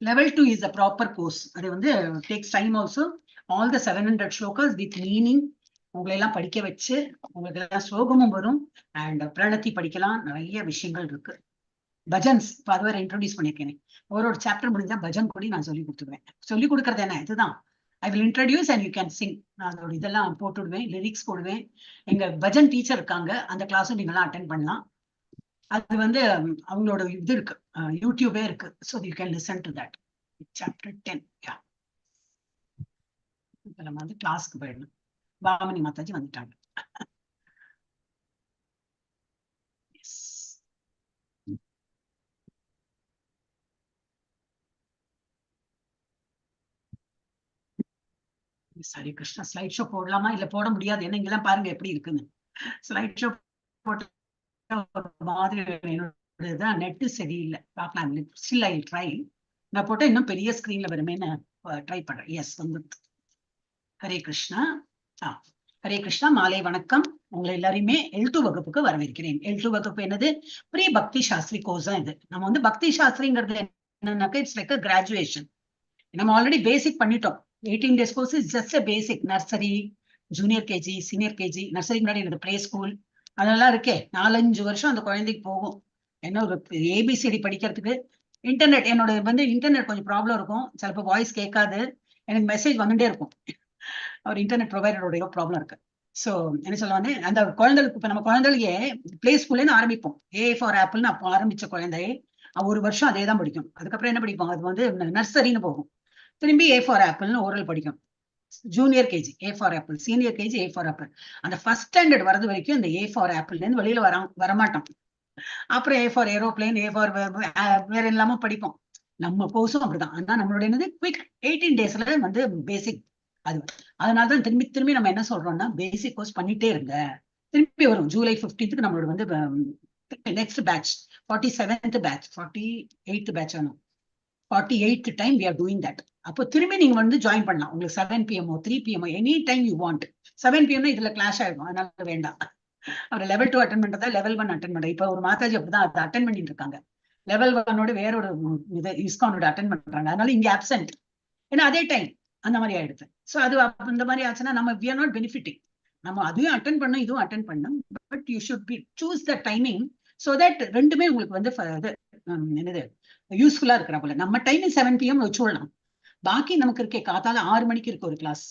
Level 2 is a proper course. அது வந்து takes time also. All the 700 shlokas with meaning. உங்களை எல்லாம் படிக்க வச்சு உங்களுக்கு எல்லாம் ஸ்லோகமும் வரும். அண்ட் பிரணத்தி படிக்கலாம். நிறைய விஷயங்கள் இருக்கு. பஜன்ஸ் இப்போ அது வேற இன்ட்ரோடியூஸ் பண்ணிருக்கேன். ஒரு சாப்டர் முடிஞ்சா பஜன் கூட நான் சொல்லி கொடுத்துருவேன். சொல்லி கொடுக்கறது என்ன இதுதான். I will introduce and you can Singh. நான் அதோட இதெல்லாம் போட்டுடுவேன், லிரிக்ஸ் போடுவேன். எங்க பஜன் டீச்சர் இருக்காங்க, அந்த கிளாஸும் நீங்களாம் அட்டென்ட் பண்ணலாம். அது வந்து அவங்களோட இது இருக்கு, யூடியூபே இருக்கு. So you can listen to that. Chapter 10. இப்போ நம்ம வந்து கிளாஸ்க்கு போயிடணும். பாமணி மாதாஜி வந்துட்டாங்க. சரி கிருஷ்ணா, ஸ்லைட் ஷோ போடலாமா இல்ல போட முடியாது? ஏன்னா இங்கெல்லாம் பாருங்க எப்படி இருக்குன்னு. ஸ்லைட் ஷோ போட்டு மாதிரி நெட்டு சரியில்லை, பார்க்கலாம். Still I try. நான் போட்டா இன்னும் பெரிய ஸ்கிரீன்ல வருமேன்னு ட்ரை பண்றேன். எஸ் வந்து. ஹரே கிருஷ்ணா. ஹரே கிருஷ்ணா. மாலை வணக்கம். உங்களை எல்லாரையுமே L2 வகுப்புக்கு வரவேற்கிறேன். L2 வகுப்பு என்னது? ப்ரீ பக்தி சாஸ்திரி கோர்ஸ் தான் இது. நம்ம வந்து பக்தி சாஸ்திரிங்கிறது என்னன்னாக்கா இட்ஸ் லைக் கிராஜுவேஷன். நம்ம ஆல்ரெடி பேசிக் பண்ணிட்டோம். 18 days course is just a basic. Nursery, junior KG, senior KG, nursery முன்னாடி எனக்கு பிளே ஸ்கூல் அதெல்லாம் இருக்கே. 4-5 வருஷம் அந்த குழந்தைக்கு போகும். என்ன ஒரு ஏபிசிடி படிக்கிறதுக்கு. இன்டர்நெட் என்னோட வந்து இன்டர்நெட் கொஞ்சம் ப்ராப்ளம் இருக்கும். சிலப்போ வாய்ஸ் கேட்காது, எனக்கு மெசேஜ் வந்துட்டே இருக்கும். அவர் இன்டர்நெட் ப்ரொவைடரோட ப்ராப்ளம் இருக்கு. ஸோ என்ன சொல்லுவாங்க, அந்த குழந்தைகளுக்கு இப்போ நம்ம குழந்தைகளுக்கே பிளே ஸ்கூல்லேருந்து ஆரம்பிப்போம். ஏ ஃபார் ஆப்பிள்னு அப்போ ஆரம்பிச்ச குழந்தையே ஒரு வருஷம் அதே தான் படிக்கும். அதுக்கப்புறம் என்ன படிப்போம், அது வந்து நர்சரின்னு போகும். திரும்பி ஏ ஃபார் ஆப்பிள்னு ஓரல் படிக்கும். Junior KG A for apple, senior KG A for apple. அந்த ஃபர்ஸ்ட் ஸ்டாண்டர்ட் வரது வரைக்கும் இந்த ஏ ஃபார் ஆப்பிள்லேருந்து வெளியில வரமாட்டோம். அப்புறம் A for aeroplane, A for வேற எல்லாமே படிப்போம். நம்ம கோர்ஸும் அப்படிதான். ஆனா நம்மளுடைய என்னது குவிக் 18 daysல வந்து பேசிக். அது அதனாலதான் திரும்பி திரும்பி நம்ம என்ன சொல்றோம்னா, பேசிக் கோர்ஸ் பண்ணிட்டே இருங்க. திரும்பி வரும் ஜூலை 15th நம்மளோட வந்து next batch 47th batch, 48th batch வேணும். 48th time we are doing that. அப்போ திரும்பி நீங்க வந்து ஜாயின் பண்ணலாம். உங்களுக்கு 7 PM 3 PM any time you want. 7 PM இதுல கிளாஷ் ஆயிடும், அதனால வேண்டாம். அவர் லெவல் 2 அட்டன் பண்றதா லெவல் 1 அட்டன் பண்ற. இப்ப ஒரு மாதாஜி அப்படிதான் அதை அட்டன் பண்ணிட்டு இருக்காங்க. லெவல் 1ஓட வேற ஒரு இது இஸ்கானோட அட்டன் பண்றாங்க. அதனால இங்க அப்சென்ட். ஏன்னா அதே டைம் அந்த மாதிரி ஆயிடுது. ஸோ அது இந்த மாதிரி ஆச்சுன்னா நம்ம we are not benefiting. நம்ம அதையும் அட்டன் பண்ணோம், இதுவும் அட்டன் பண்ணோம். But you should be choose the timing so that ரெண்டுமே உங்களுக்கு வந்து என்னது யூஸ்ஃபுல்லா இருக்கிற போல. நம்ம டைமிங் 7 PM வச்சுடலாம். பாக்கி நமக்கு இருக்கே காத்தால 6 மணிக்கு இருக்கு ஒரு கிளாஸ்,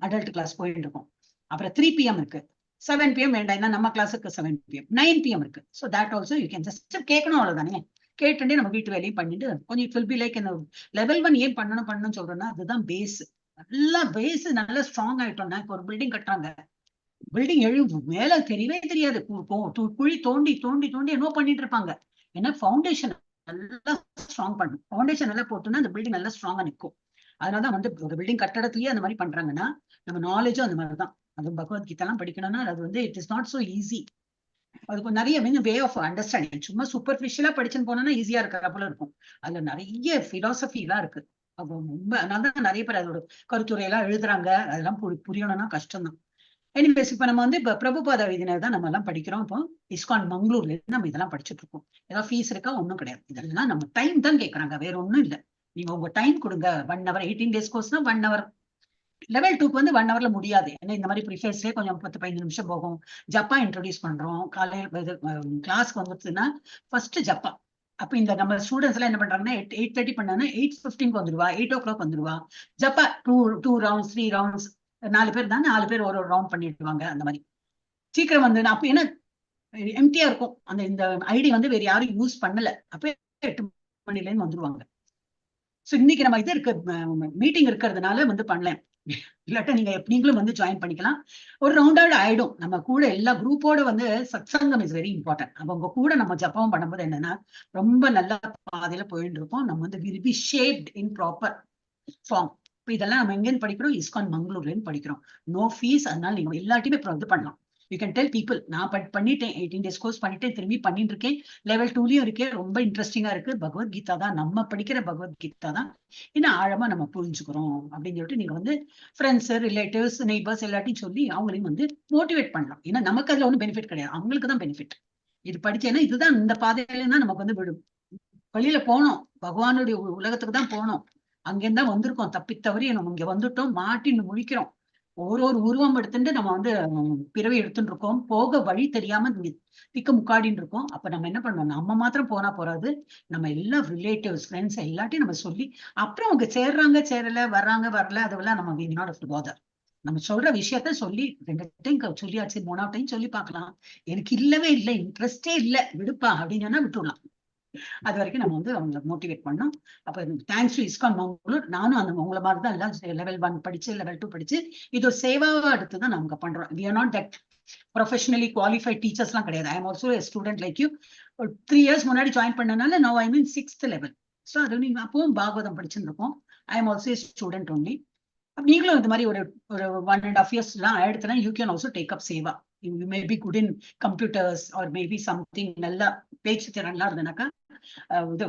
அடல்ட் கிளாஸ் போயிட்டு இருக்கும். அப்புறம் 3 PM இருக்கு. 7 PM வேண்டாம், ஏன்னா நம்ம கிளாஸுக்கு 7 PM 9 PM இருக்கு. So that also you can just கேட்கணும், அவ்வளவுதானே. கேட்டுட்டே நம்ம வீட்டு வேலையும் பண்ணிட்டு கொஞ்சம் இட் வில் பி லைக் இந்த லெவல் 1 ஏன் பண்ணணும்னு சொல்றோம்னா அதுதான் பேஸ். நல்லா பேஸ் நல்லா ஸ்ட்ராங் ஆயிட்டோம்னா, இப்போ ஒரு பில்டிங் கட்டுறாங்க, பில்டிங் மேல தெரியவே தெரியாது. குழி தோண்டி தோண்டி தோண்டி என்ன பண்ணிட்டு இருப்பாங்க. ஏன்னா ஃபவுண்டேஷன் நல்லா ஸ்ட்ராங் பண்ணும். ஃபவுண்டேஷன் நல்லா போட்டோம்னா அந்த பில்டிங் நல்லா ஸ்ட்ராங்கா நிற்கும். அதனாலதான் வந்து ஒரு பில்டிங் கட்டடத்திலேயே அந்த மாதிரி பண்றாங்கன்னா நம்ம நாலேஜும் அந்த மாதிரிதான். அது பகவத்கீதா எல்லாம் படிக்கணும்னா அது வந்து it is not so easy. அதுக்கு நிறைய வே ஆஃப் அண்டர்ஸ்டாண்டிங். சும்மா சூப்பர்ஃபிஷியலா படிச்சுன்னு போனோம்னா ஈஸியா இருக்கிற போல இருக்கும். அதுல நிறைய பிலாசபி எல்லாம் இருக்கு. அப்போ ரொம்ப அதனாலதான் நிறைய பேர் அதோட கருத்துரையெல்லாம் எழுதுறாங்க. அதெல்லாம் புரியணும்னா கஷ்டம் தான். எனிவேஸ் இப்ப நம்ம வந்து இப்ப பிரபுபாதா எழுதினது தான் நம்ம எல்லாம் படிக்கிறோம். இப்போ இஸ்கான் மங்களூர்ல இருந்து நம்ம இதெல்லாம் படிச்சுட்டு இருக்கோம். ஏதாவது ஃபீஸ் இருக்கா? ஒன்றும் கிடையாது. இதெல்லாம் நம்ம டைம் தான் கேட்கறாங்க, வேற ஒன்றும் இல்லை. நீங்க உங்க டைம் கொடுங்க. 1 hour 18 days கோர்ஸ்னா 1 hour. லெவல் 2க்கு வந்து 1 hourல முடியாது. ஏன்னா இந்த மாதிரி ப்ரிஃபேர்ஸ்லேயே கொஞ்சம் 10-15 நிமிஷம் போகும். ஜப்பா இன்ட்ரோடியூஸ் பண்றோம். காலையில் கிளாஸ்க்கு வந்துச்சுன்னா ஃபர்ஸ்ட் ஜப்பா. அப்ப இந்த நம்ம ஸ்டூடெண்ட்ஸ் எல்லாம் என்ன பண்றாங்கன்னா 8:30 பண்ணாங்கன்னா 8:15 வந்துருவா, 8 o'clock வந்துருவா. ஜப்பா 2 rounds 3 rounds, 4 பேர் தான், 4 பேர் ஒரு ரவுண்ட் பண்ணிடுவாங்க. அந்த மாதிரி சீக்கிரம் வந்து அப்ப என்ன எம்டியா இருக்கும். அந்த இந்த ஐடி வந்து வேற யாரும் யூஸ் பண்ணல. அப்ப 8 மணிலேருந்து வந்துருவாங்க. ஸோ இன்னைக்கு நம்ம இது இருக்கு, மீட்டிங் இருக்கிறதுனால வந்து பண்ணல. இல்லாட்டா நீங்களும் வந்து ஜாயின் பண்ணிக்கலாம். ஒரு ரவுண்டாவது ஆயிடும். நம்ம கூட எல்லா குரூப்போட வந்து சத்சங்கம் இஸ் வெரி இம்பார்ட்டன்ட். அப்ப உங்க கூட நம்ம ஜப்பம் பண்ணும்போது என்னன்னா ரொம்ப நல்ல பாதையில போயிட்டு இருப்போம். நம்ம வந்து will be shaped in proper form. இப்போ இதெல்லாம் நம்ம எங்கேன்னு படிக்கிறோம்? இஸ்கான் மங்களூர்லேருந்து படிக்கிறோம். No fees. அதனால நீங்க எல்லாத்தையுமே இது பண்ணலாம். யூ கேன் டெல் பீப்புள், நான் பண்ணிட்டேன், 18 days கோர்ஸ் பண்ணிட்டேன், திரும்பி பண்ணிட்டு இருக்கேன், லெவல் 2லயும் இருக்கேன், ரொம்ப இன்ட்ரெஸ்டிங்கா இருக்கு. பகவத்கீதா தான் நம்ம படிக்கிற பகவத்கீதா தான் இன்னும் ஆழமா நம்ம புரிஞ்சுக்கிறோம் அப்படின்னு சொல்லிட்டு நீங்க வந்து ஃப்ரெண்ட்ஸ், ரிலேட்டிவ்ஸ், நெய்பர்ஸ் எல்லாத்தையும் சொல்லி அவங்களையும் வந்து மோட்டிவேட் பண்ணலாம். ஏன்னா நமக்கு அதுல ஒன்றும் பெனிஃபிட் கிடையாது, அவங்களுக்கு தான் பெனிஃபிட். இது படிச்சேன்னா இதுதான் இந்த பாதையில தான் நமக்கு வந்து விடும். வெளியில போனோம், பகவானுடைய உலகத்துக்கு தான் போனோம். அங்கிருந்தா வந்திருக்கோம், தப்பி தவறி நம்ம இங்க வந்துட்டோம், மாட்டின்னு முழிக்கிறோம். ஒரு ஒரு உருவம் எடுத்துட்டு நம்ம வந்து பிறவி எடுத்துட்டு இருக்கோம். போக வழி தெரியாம திக்கு முக்காடின்னு இருக்கோம். அப்ப நம்ம என்ன பண்ணணும், நம்ம மாத்திரம் போனா போறாது, நம்ம எல்லா ரிலேட்டிவ்ஸ் ஃப்ரெண்ட்ஸ் எல்லாத்தையும் நம்ம சொல்லி, அப்புறம் அவங்க சேர்றாங்க சேரல, வர்றாங்க வரல, அதெல்லாம் நம்ம we not have to bother. நம்ம சொல்ற விஷயத்த சொல்லி 2 டைம் சொல்லியாச்சு, 3ஆவது டைம் சொல்லி பார்க்கலாம். எனக்கு இல்லவே இல்லை, இன்ட்ரெஸ்டே இல்லை, விடுப்பா அப்படின்னு சொன்னா விட்டுடலாம். அது வரைக்கும் நம்ம வந்து அவங்களை மோட்டிவேட் பண்ணோம். அப்ப தேங்க்ஸ் டு இஸ்கான் மங்களூர், நானும் அந்த உங்களை மாதிரி தான் எல்லாம் லெவல் 1 படிச்சு லெவல் 2 படிச்சு இது ஒரு சேவாவா எடுத்து தான் நாங்க பண்றோம். we are not that professionally qualified teachers எல்லாம் கிடையாது. I am also a student like you. 3 years முன்னாடி ஜாயின் பண்ணனால now I am in 6th level. So அது நீங்க அப்பவும் பாகவதம் படிச்சுட்டு இருக்கோம். I am also a student only. நீங்களும் இந்த மாதிரி ஒரு 1.5 years எல்லாம் ஆயிடுச்சுன்னா you can also take up Seva. You may be good in computers or maybe something, நல்லா பேச்சு திறன்லாம் இருந்தனாக்கா இது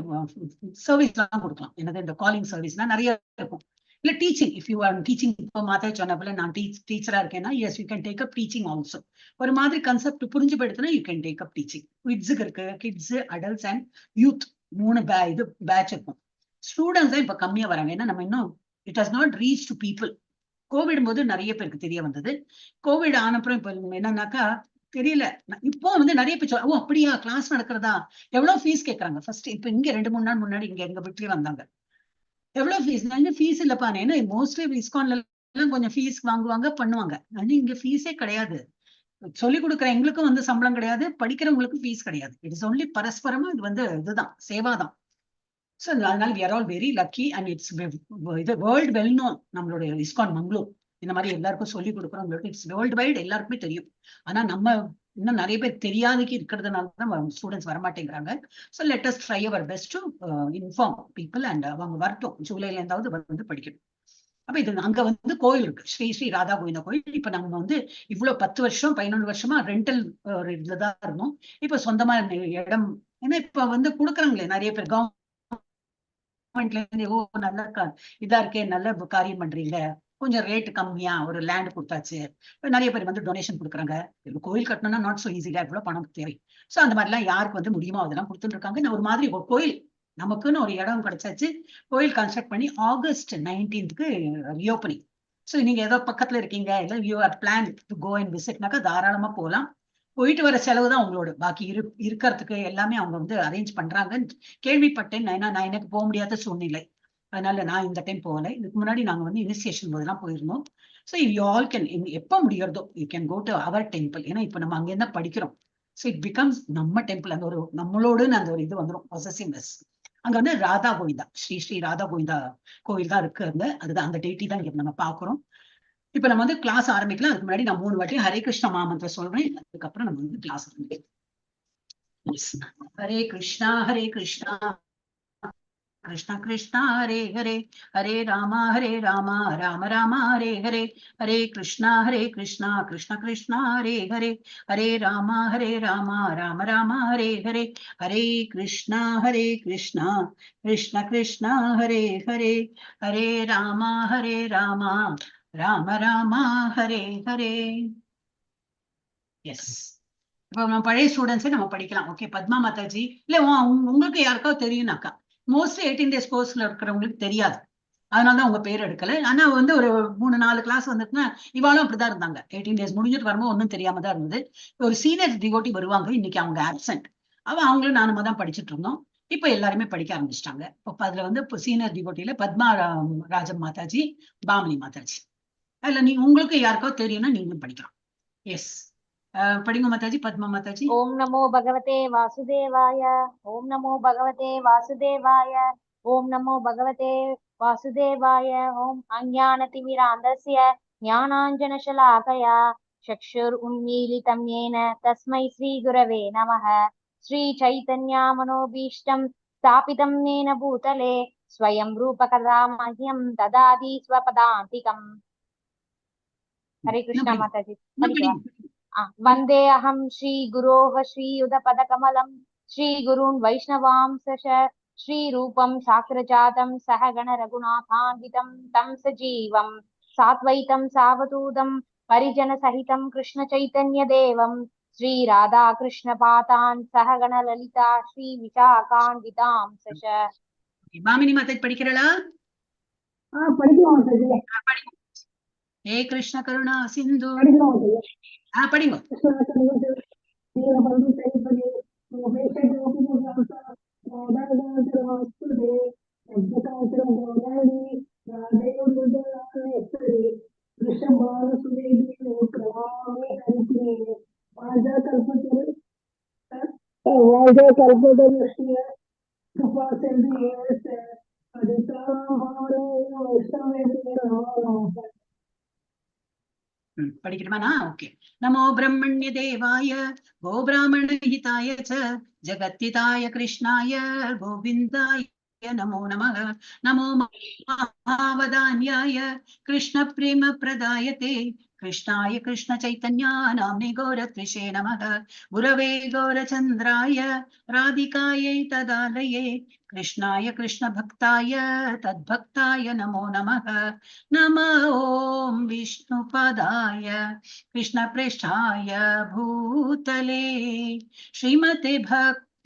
சர்வீஸ் எல்லாம் கொடுக்கலாம். என்னது இந்த காலிங் சர்வீஸ்லாம் நிறைய இருக்கும். இல்ல teaching, if you are teaching, இப்போ மாதா சொன்ன போல நான் டீச்சரா இருக்கேன்னா yes you can take up teaching also. ஒரு மாதிரி கன்செப்ட் புரிஞ்சு போயிடுச்சுன்னா you can take up teaching. கிட்ஸுக்கு இருக்கு, kids, adults and youth 3 batch இருக்கும். ஸ்டூடெண்ட்ஸ் தான் இப்ப கம்மியா வராங்க. ஏன்னா நம்ம இன்னும் it has not reach to people. Covid போது நிறைய பேருக்கு தெரிய வந்தது. கோவிட் ஆனப்புறம் இப்ப என்னன்னாக்கா தெரியல. இப்போ வந்து நிறைய பேர் ஓ அப்படியா கிளாஸ் நடக்கிறதா, எவ்வளவு ஃபீஸ் கேட்கறாங்க. ஃபர்ஸ்ட் இப்ப இங்க 2-3 நாள் முன்னாடி இங்க எங்க வீட்டுலயே வந்தாங்க. எவ்வளவு ஃபீஸ்? நான் ஃபீஸ் இல்லப்பா, ஏன்னா மோஸ்ட்லி இஸ்கான்ல எல்லாம் கொஞ்சம் ஃபீஸ் வாங்குவாங்க பண்ணுவாங்க. இங்க ஃபீஸே கிடையாது. சொல்லிக் கொடுக்குற எங்களுக்கும் வந்து சம்பளம் கிடையாது, படிக்கிறவங்களுக்கு ஃபீஸ் கிடையாது. இட்ஸ் ஒன்லி பரஸ்பரமா இது வந்து இதுதான் சேவாதான். ஸோ அதனால we are all very lucky and it's இது வேர்ல்டு வெல் நோன். நம்மளுடைய இஸ்கான் மங்களூர் இந்த மாதிரி எல்லாருக்கும் சொல்லிக் கொடுக்குறோம். இட்ஸ் வேர்ல்டு வைடு, எல்லாருக்குமே தெரியும். ஆனா நம்ம இன்னும் நிறைய பேர் தெரியாதக்கு இருக்கிறதுனால தான் ஸ்டூடெண்ட்ஸ் வரமாட்டேங்கிறாங்க. So let us try our best to inform people and அவங்க வரட்டும், ஜூலைல இருந்தாவது வந்து படிக்கணும். அப்ப இது அங்க வந்து கோயில் இருக்கு, ஸ்ரீ ஸ்ரீ ராதா கோவிந்த கோயில். இப்ப நம்ம வந்து இவ்வளவு 10 வருஷம் 11 வருஷமா ரெண்டல் இதுலதான் இருந்தோம். இப்ப சொந்தமா இடம், ஏன்னா இப்ப வந்து கொடுக்குறாங்களே நிறைய பேர் கவர்மெண்ட்ல இருந்து, ஓ நல்ல இதா இருக்கே, நல்ல காரியம் பண்றீங்க, கொஞ்சம் ரேட் கம்மியா ஒரு லேண்ட் கொடுத்தாச்சு, நிறைய பேர் வந்து டொனேஷன் கொடுக்குறாங்க. கோயில் கட்டணும்னா நாட் சோ ஈஸியா, இவ்வளவு பணம் தேவை. சோ அந்த மாதிரி எல்லாம் யாருக்கு வந்து முடியுமோ அதெல்லாம் கொடுத்துட்டு இருக்காங்க. ஒரு மாதிரி ஒரு கோயில் நமக்குன்னு ஒரு இடம் கிடைச்சாச்சு. கோயில் கன்ஸ்ட்ரக்ட் பண்ணி August 19th ரீஓப்பனிங். சோ நீங்க ஏதோ பக்கத்துல இருக்கீங்க, இல்ல you are plan to go and விசிட்னாக்கா தாராளமா போகலாம். போயிட்டு வர செலவு தான் உங்களோட, பாக்கி இருக்கிறதுக்கு எல்லாமே அவங்க வந்து அரேஞ்ச் பண்றாங்கன்னு கேள்விப்பட்டேன். நான் எனக்கு போக முடியாத சூழ்நிலை, அதனால நான் இந்த டைம் போகல. இதுக்கு முன்னாடி நாங்க வந்து இனிஷியேஷன் போதெல்லாம் போயிருந்தோம். ஸோ யூ ஆல் கேன், எப்போ முடியறதோ you can go to our temple. ஏன்னா இப்ப நம்ம அங்கே தான் படிக்கிறோம். ஸோ இட் பிகம்ஸ் நம்ம டெம்பிள். அந்த ஒரு நம்மளோடுன்னு அந்த ஒரு இது வந்துடும், பொசசிவ்னஸ். அங்க வந்து ராதா கோவிந்தா, ஸ்ரீ ஸ்ரீ ராதா கோவிந்தா கோவில் தான் இருக்கு அங்க. அதுதான் அந்த டேட்டி தான் இங்க நம்ம பாக்குறோம். இப்ப நம்ம வந்து கிளாஸ் ஆரம்பிக்கலாம். அதுக்கு முன்னாடி நான் 3 வாட்டி ஹரே கிருஷ்ண மாமந்திரம் சொல்றேன். அதுக்கப்புறம் நம்ம வந்து கிளாஸ் ஆரம்பிக்கலாம். ஹரே கிருஷ்ணா ஹரே கிருஷ்ணா கிருஷ்ண கிருஷ்ணா ஹரே ஹரே, ஹரே ராமா ராம ராம ஹரே ஹரே, ஹரே கிருஷ்ணா கிருஷ்ண கிருஷ்ணா ஹரே ஹரே, ஹரே ராமா ராம ராம ஹரே ஹரே, ஹரே கிருஷ்ணா கிருஷ்ண கிருஷ்ணா ஹரே ஹரே, ஹரே ராமா ராம ராம ஹரே ஹரே. எஸ், இப்போ நம்ம பழைய ஸ்டூடெண்ட்ஸே நம்ம படிக்கலாம். ஓகே, பத்மா மாதாஜி இல்ல உங்களுக்கு யாருக்காவது தெரியும்னாக்கா, மோஸ்ட்லி 18 days கோர்ஸ்ல இருக்கிறவங்களுக்கு தெரியாது, அதனாலதான் உங்க பேர் எடுக்கல. ஆனா வந்து ஒரு 3-4 கிளாஸ் வந்துட்டுன்னா இவாளும் அப்படிதான் இருந்தாங்க. 18 days முடிஞ்சிட்டு வரும்போது ஒன்றும் தெரியாம தான் இருந்தது. ஒரு சீனியர் டிவோட்டி வருவாங்க, இன்னைக்கு அவங்க ஆப்சென்ட். அவங்களும் நானும் தான் படிச்சுட்டு இருந்தோம். இப்ப எல்லாருமே படிக்க ஆரம்பிச்சிட்டாங்க. இப்போ அதுல வந்து இப்போ சீனியர் டிவோட்டியில பத்மா ராஜம் மாதாஜி, பாமினி மாதாஜி, அதுல நீங்க உங்களுக்கு யாருக்காவது தெரியும்னா நீங்களும் படிக்கலாம். எஸ், படிங்க மாதாஜி, பத்மா மாதாஜி. ஓம் நமோ பகவதே வாசுதேவாய, ஓம் நமோ பகவதே வாசுதேவாய, ஓம் நமோ பகவதே வாசுதேவாய. ஓம் அஞ்ஞானதிமிராந்தஸ்ய ஞானாஞ்சனசலாகயா சக்ஷுருன்மீலிதம் येन तस्मै श्रीगुरवे नमः. श्रीचैतन्यमनोभीष्टं स्थापितं येन भूतले स्वयं रूपकदा मह्यं ददाति स्वपदान्तिकम्. हरे कृष्णा माताजी. वंदे अहम श्री गुरोः श्रीयुधपदकमलं श्रीगुरून् वैष्णवांश श्रीरूपं शाक्रजातं सहगण रघुनाथान्वितं तं सजीवं साद्वैतं सावधूतं परिजनसहितं कृष्णचैतन्यदेवं श्री राधा कृष्ण पातान् सहगण ललिता श्री विशाखान्वितांश பாமினி மாதாஜி படிக்கிறளா? படிக்கலாம். ஹே கிருஷ்ண கருணா சிந்து. படிங்க. படிக்கணுமா? ஓகே. நமோ பிரம்மண்ய தேவாய கோபிராமண ஹிதாய ச ஜகத்திதாய கிருஷ்ணாய கோவிந்தாய நமோ நமः. நமோ மகாவதான்யாய கிருஷ்ண பிரேம பிரதாயதே कृष्णाय कृष्ण चैतन्य नाम्ने गौरत्रिषे नमः. गुरवे गौरचन्द्राय राधिकायै तदालये कृष्णाय कृष्ण भक्ताय तद्भक्ताय नमो नमः. नमः ॐ विष्णुपदाय कृष्णप्रेष्ठाय भूतले श्रीमते भक्तिवेदान्त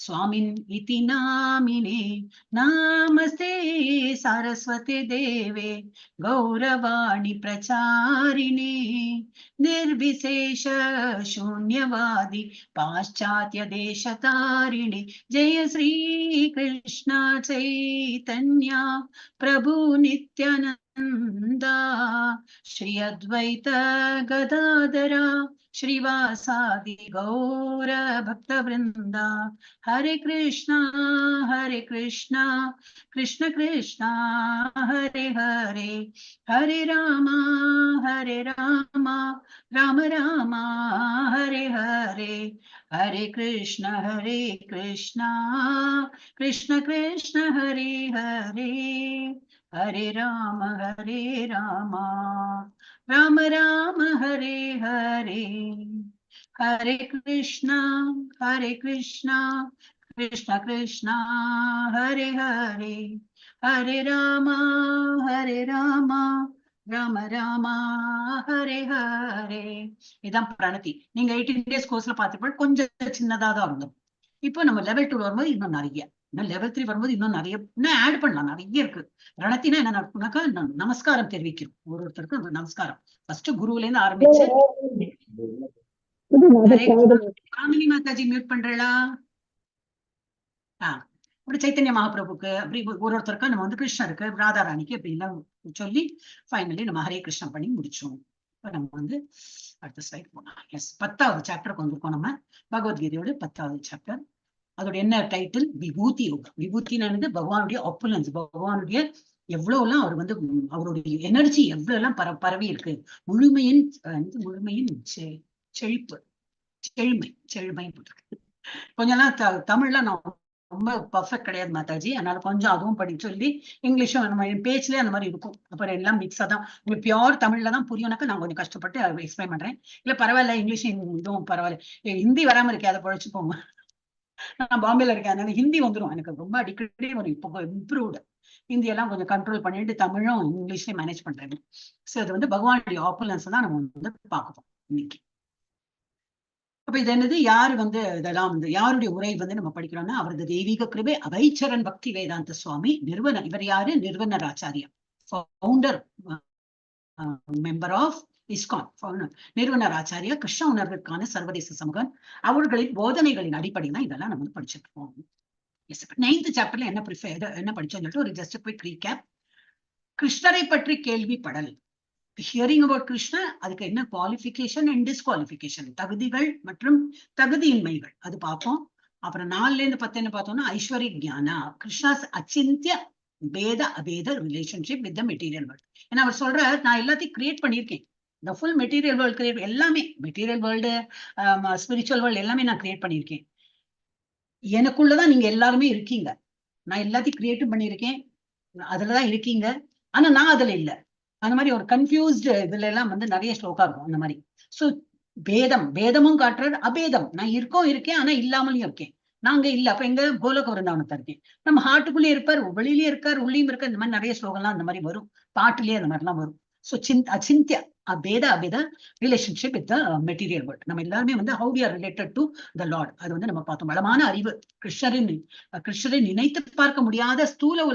स्वामिन् इति नामिने. नमस्ते सारस्वते देवे गौरवाणी प्रचारिणे निर्विशेष शून्यवादी पाश्चात्य देशतारिणे. जय श्री कृष्ण चैतन्य प्रभु नित्यानंदा श्री अद्वैत गदाधरा श्रीवासादि गौर भक्त वृंदा. हरे कृष्णा कृष्ण कृष्णा हरे हरे हरे राम राम राम हरे हरे हरे कृष्ण कृष्ण कृष्ण हरे हरे हरे राम राम राम हरे हरे. हरे कृष्णा कृष्ण कृष्ण हरे हरे हरे राम ராம ராமா ஹரே ஹரே. இதான் பிரணதி. நீங்க 18 days கோர்ஸ்ல பார்த்திருப்போம், கொஞ்சம் சின்னதா தான் இருந்தோம். இப்போ நம்ம லெவல் 2 வரும்போது இன்னும் நிறைய, இன்னும் லெவல் 3 வரும்போது இன்னும் நிறைய இன்னும் ஆட் பண்ணலாம். நிறைய இருக்கு. பிரணத்தினா என்ன நடக்குனாக்கா நமஸ்காரம் தெரிவிக்கிறோம். ஒருத்தருக்கு நமஸ்காரம். ஃபர்ஸ்ட் குருவுல இருந்து ஆரம்பிச்சு. காமினி மாதாஜி மியூட் பண்றா? அப்படி சைத்தன்ய மகாபிரபுக்கு அப்படி ஒருத்தருக்கா நம்ம வந்து கிருஷ்ணருக்கு ராதாராணிக்கு அப்படி எல்லாம் சொல்லி ஃபைனலி நம்ம ஹரே கிருஷ்ணா பண்ணி முடிச்சோம். இப்ப நம்ம வந்து அடுத்த ஸ்லைட் போனோம். எஸ், 10வது சாப்டருக்கு வந்திருக்கோம். நம்ம பகவத்கீதையோட 10வது சாப்டர். அதோட என்ன டைட்டில்? விபூதி யோகம். விபூத்தினானது பகவானுடைய ஆப்புலன்ஸ், பகவானுடைய எவ்வளவு எல்லாம் அவர் வந்து அவருடைய எனர்ஜி எவ்வளவு எல்லாம் பரவி இருக்கு. முழுமையின் செழிப்பு, செழுமை போட்டிருக்கு. கொஞ்சம் எல்லாம் தமிழ்ல நான் ரொம்ப பர்ஃபெக்ட் கிடையாது மாதாஜி, அதனால கொஞ்சம் அதுவும் படி சொல்லி இங்கிலீஷும் நம்ம பேச்சுலயே அந்த மாதிரி இருக்கும். அப்புறம் எல்லாம் மிக்ஸா தான். உங்களுக்கு பியோர் தமிழ்ல தான் புரியும்னாக்கா நான் கொஞ்சம் கஷ்டப்பட்டு எக்ஸ்பிளைன் பண்றேன். இல்ல பரவாயில்ல, இங்கிலீஷும் இதுவும் பரவாயில்ல. ஹிந்தி வராம இருக்கே, அதை பழிச்சு போங்க. நான் பாம்பேல இருக்கேன், அதனால ஹிந்தி வந்துடும் எனக்கு ரொம்ப அடிக்கடி வரும். இப்போ இம்ப்ரூவ்டு ஹிந்தி எல்லாம் கொஞ்சம் கண்ட்ரோல் பண்ணிட்டு தமிழும் இங்கிலீஷ்லயும் மேனேஜ் பண்றேன். சோ அது வந்து பகவானுடைய ஆப்புலன்ஸ் தான் நம்ம வந்து பார்க்கணும் இன்னைக்கு. அப்ப இது என்னது, யாரு வந்து இதெல்லாம் வந்து யாருடைய உரை வந்து நம்ம படிக்கிறோம்னா, அவரது தெய்வீக கிருபை அவைச்சரன் பக்தி வேதாந்த சுவாமி நிறுவனர். இவர் யாரு? நிறுவனர் ஆச்சாரியா, ஃபவுண்டர் மெம்பர் ஆஃப் இஸ்கான், நிறுவனர் ஆச்சாரியா, கிருஷ்ண உணர்விற்கான சர்வதேச சமூகம். அவர்களின் போதனைகளின் அடிப்படையில் தான் இதெல்லாம் நம்ம வந்து படிச்சுட்டு இருக்கோம். 9th சாப்டர்ல என்ன படிச்சோம்னு சொல்லிட்டு ஒரு ஜஸ்ட் குயிக் ரீகேப். கிருஷ்ணரை பற்றி கேள்விப்படல், ஹியரிங் அபவுட் கிருஷ்ணா, அதுக்கு என்ன குவாலிஃபிகேஷன் அண்ட் டிஸ்குவாலிஃபிகேஷன், தகுதிகள் மற்றும் தகுதியின்மைகள் அது பார்ப்போம். அப்புறம் 4ல இருந்து 10 என்ன பார்த்தோம்னா, ஐஸ்வர்ய ஞானா, Krishna's achintya bheda abheda relationship with the material world. ஏன்னா அவர் சொல்ற, நான் எல்லாத்தையும் கிரியேட் பண்ணியிருக்கேன், இந்த ஃபுல் மெட்டீரியல் வேர்ல்ட் கிரியேட், எல்லாமே மெட்டீரியல் வேர்ல்டு, ஸ்பிரிச்சுவல் வேர்ல்டு எல்லாமே நான் கிரியேட் பண்ணியிருக்கேன். எனக்குள்ளதான் நீங்க எல்லாருமே இருக்கீங்க. நான் எல்லாத்தையும் கிரியேட்டும் பண்ணியிருக்கேன், அதுலதான் இருக்கீங்க. ஆனா நான் அதுல இல்ல. அந்த மாதிரி ஒரு கன்ஃபியூஸ்டு இதுல எல்லாம் வந்து நிறைய ஸ்லோகா இருக்கும் அந்த மாதிரி. சோ பேதமும் காட்டுறது, அபேதம், நான் இருக்கேன் ஆனா இல்லாமலும் இருக்கேன், நாங்க இல்ல. அப்ப எங்க கோலோக விருந்தாவனத்தை இருக்கேன், நம்ம ஹார்ட்டுக்குள்ளேயே இருப்பார், வெளியிலயே இருக்கார், உள்ளேயும் இருக்கார். இந்த மாதிரி நிறைய ஸ்லோகம்லாம் அந்த மாதிரி வரும், பாட்டுலயே அந்த மாதிரிலாம் வரும். So achintya abheda abheda relationship with the material world. நம்ம எல்லாருமே வந்து how we are related to the Lord. அது வந்து நம்ம பார்த்தோம். வளமான அறிவு, கிருஷ்ணரை நினைத்து பார்க்க முடியாத ஸ்தூல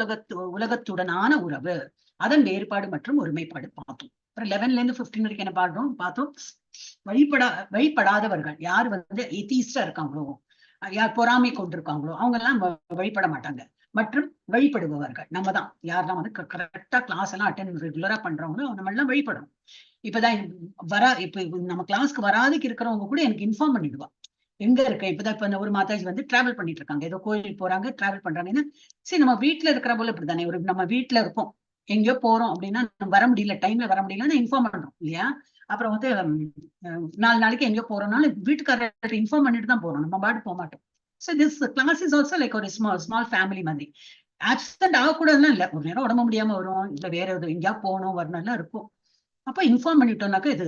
உலகத்துடனான உறவு, அதன் வேறுபாடு மற்றும் ஒருமைப்பாடு பார்த்தோம். அப்புறம் 11ல இருந்து 15 வரைக்கும் என்ன பார்த்தோம். வழிபடாதவர்கள் யார் வந்து எத்தீஸ்டா இருக்காங்களோ, யார் பொறாமை கொண்டிருக்காங்களோ அவங்க எல்லாம் வழிபட மாட்டாங்க. மற்றும் வழிபடுபவர்கள் நம்ம தான். யாரெல்லாம் வந்து கரெக்டா கிளாஸ் எல்லாம் அட்டென்ட் ரெகுலரா பண்றவங்களோ நம்ம எல்லாம் வழிபடணும். இப்பதான் இப்ப நம்ம கிளாஸ்க்கு வராதுக்கு இருக்கிறவங்க கூட எனக்கு இன்ஃபார்ம் பண்ணிடுவா எங்க இருக்க. இப்பதான் இப்ப ஒரு மாதாஜி வந்து டிராவல் பண்ணிட்டு இருக்காங்க, ஏதோ கோயில் போறாங்க, டிராவல் பண்றாங்கன்னா சரி நம்ம வீட்டுல இருக்கிற போல இப்படிதானே, ஒரு நம்ம வீட்டுல இருப்போம், எங்கேயோ போறோம் அப்படின்னா வர முடியல, டைம்ல வர முடியலன்னு இன்ஃபார்ம் பண்றோம் இல்லையா. அப்புறம் வந்து 4 நாளைக்கு எங்கேயோ போறோம்னால வீட்டுக்காரர்கிட்ட இன்ஃபார்ம் பண்ணிட்டு தான் போறோம், நம்ம பாட்டு போக மாட்டோம். So this class is also like ஒரு small family மாதிரி. ஆப்சென்ட் ஆகக்கூடாதுலாம் இல்லை, ஒரு நேரம் உடம்பு முடியாம வரும், இல்ல வேற எதுவும் எங்கேயா போகணும் வரணும்லாம் இருக்கும். அப்ப இன்ஃபார்ம் பண்ணிட்டோம்னாக்கா இது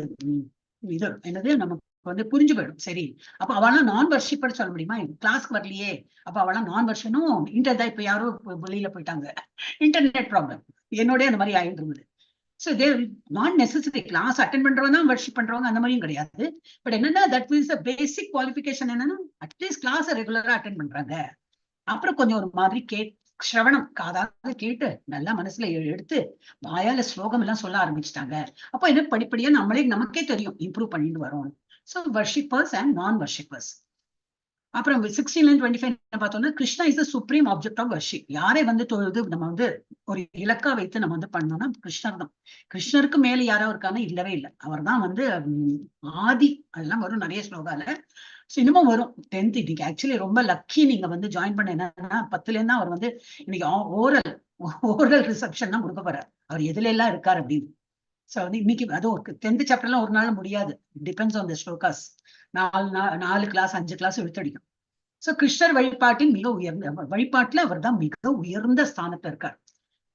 என்னது நமக்கு வந்து புரிஞ்சு போயிடும். சரி அப்ப அவெல்லாம் நான் வர்ஷிப்பர் சொல்ல முடியுமா, கிளாஸ்க்கு வரலையே, அப்ப அவெல்லாம் நான் வர்ஷனும் இன்டர்தான். இப்ப யாரோ வெளியில போயிட்டாங்க, இன்டர்நெட் ப்ராப்ளம், என்னோட அந்த மாதிரி ஆயிட்டு இருந்தது. So they not necessary class attend பண்றவங்க தான் வர்ஷிப் பண்றவங்க அந்த மாதிரியும் கிடையாது. பட் என்னன்னா தட் மீன்ஸ் பேசிக் குவாலிஃபிகேஷன் என்னன்னா அட்லீஸ்ட் கிளாஸ் ரெகுலரா அட்டென்ட் பண்றாங்க. அப்புறம் கொஞ்சம் ஒரு மாதிரி ஸ்ரவணம் காதாவது கேட்டு நல்லா மனசுல எடுத்து வாயால ஸ்லோகம் எல்லாம் சொல்ல ஆரம்பிச்சிட்டாங்க. அப்போ என்ன படிப்படியா நமக்கே தெரியும் இம்ப்ரூவ் பண்ணிட்டு வரோம். So worshippers and non worshippers. அப்புறம் 16 and 25 பார்த்தோம்னா Krishna is the supreme object of worship. யாரை வந்து தொழுது நம்ம வந்து ஒரு இலக்கா வைத்து நம்ம வந்து பண்ணோம்னா கிருஷ்ணர் தான். கிருஷ்ணருக்கு மேல யாரோ இருக்கான்னு இல்லவே இல்லை, அவர் தான் வந்து ஆதி. அதெல்லாம் வரும் நிறைய ஸ்லோகால, இன்னமும் வரும். 10th இன்னைக்கு ஆக்சுவலி ரொம்ப லக்கி நீங்க வந்து ஜாயின் பண்ண. என்னன்னா 10ல இருந்தா அவர் வந்து இன்னைக்கு ஓரல் ரிசப்ஷன் தான் கொடுக்க போறார், அவர் எதுல எல்லாம் இருக்காரு அப்படின்னு. சோ வந்து இன்னைக்கு அதுவும் 10th சாப்டர்லாம் ஒரு நாள் முடியாது, depends on the shlokas. 4 class 5 class இழுத்தடிக்கும். சோ கிருஷ்ணர் வழிபாட்டின் மிக உயர்ந்த வழிபாட்டுல அவர் தான் மிக உயர்ந்த ஸ்தானத்துல இருக்கார்.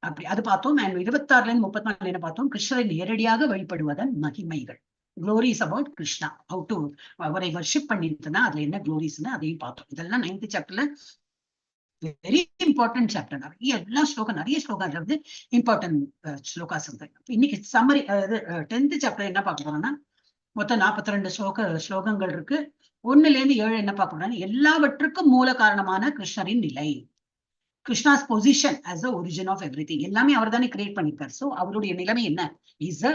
அப்படி அது பார்த்தோம். 26ல இருந்து 34 என்ன பார்த்தோம், கிருஷ்ணரை நேரடியாக வழிபடுவதன் மகிமைகள். Glories about Krishna, how to அவரை வர்ஷிப் பண்ணிருந்தா அதுல என்ன க்ளோரிஸ்ன்னு அதையும் பார்த்தோம். இதெல்லாம் 9th சாப்டர்ல வெரி இம்பார்ட்டன்ட் சாப்டர். நிறைய ஸ்லோகம் அதுல வந்து இம்பார்ட்டன்ட் ஸ்லோகாஸ் இருக்கு. இன்னைக்கு சம்மரி 10th சாப்டர் என்ன பார்க்க போறோம்னா மொத்தம் 42 ஸ்லோகங்கள் இருக்கு. 1ல இருந்து 7 என்ன பார்க்க போறோம்னா எல்லாவற்றுக்கும் மூல காரணமான கிருஷ்ணரின் நிலை, Krishna's position as the origin of everything. எல்லாமே அவர் தானே கிரியேட் பண்ணிருக்காரு. சோ அவருடைய நிலைமை என்ன, is a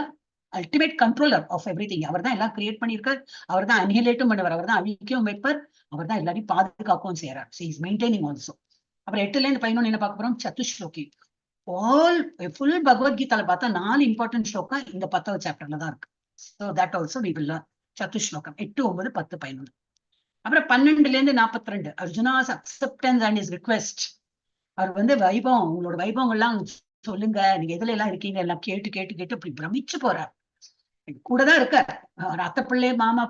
ultimate controller of everything. அவர் தான் எல்லாம் கிரியேட் பண்ணிருக்கார், அவர் தான் அனிஹிலேட்டும் பண்ணுவார், அவர் தான் அழிக்கவும் வைப்பார், அவர் தான் எல்லாரையும் பாதுகாக்கவும் செய்யறார். So he is maintaining also. அப்புறம் 8ல இருந்து 11 என்ன பார்க்க போறோம், சத்துஸ்லோகி. ஃபுல் பகவத்கீதால பார்த்தா 4 இம்பார்ட்டன்ட் ஸ்லோகம் இந்த 10th சாப்டர்ல தான் இருக்கு. So that also we will learn. சத்துஸ்லோகம் 8, 9, 10, 11. அப்புறம் 12ல இருந்து 42 Arjuna's acceptance and is request. அவர் வந்து வைபவம், உங்களோட வைபவங்கள்லாம் சொல்லுங்க, நீங்க எதுல எல்லாம் இருக்கீங்க எல்லாம் கேட்டு கேட்டு கேட்டு அப்படி பிரமிச்சு போறார். கூடதான் இருக்கார், அத்தை பிள்ளை மாமா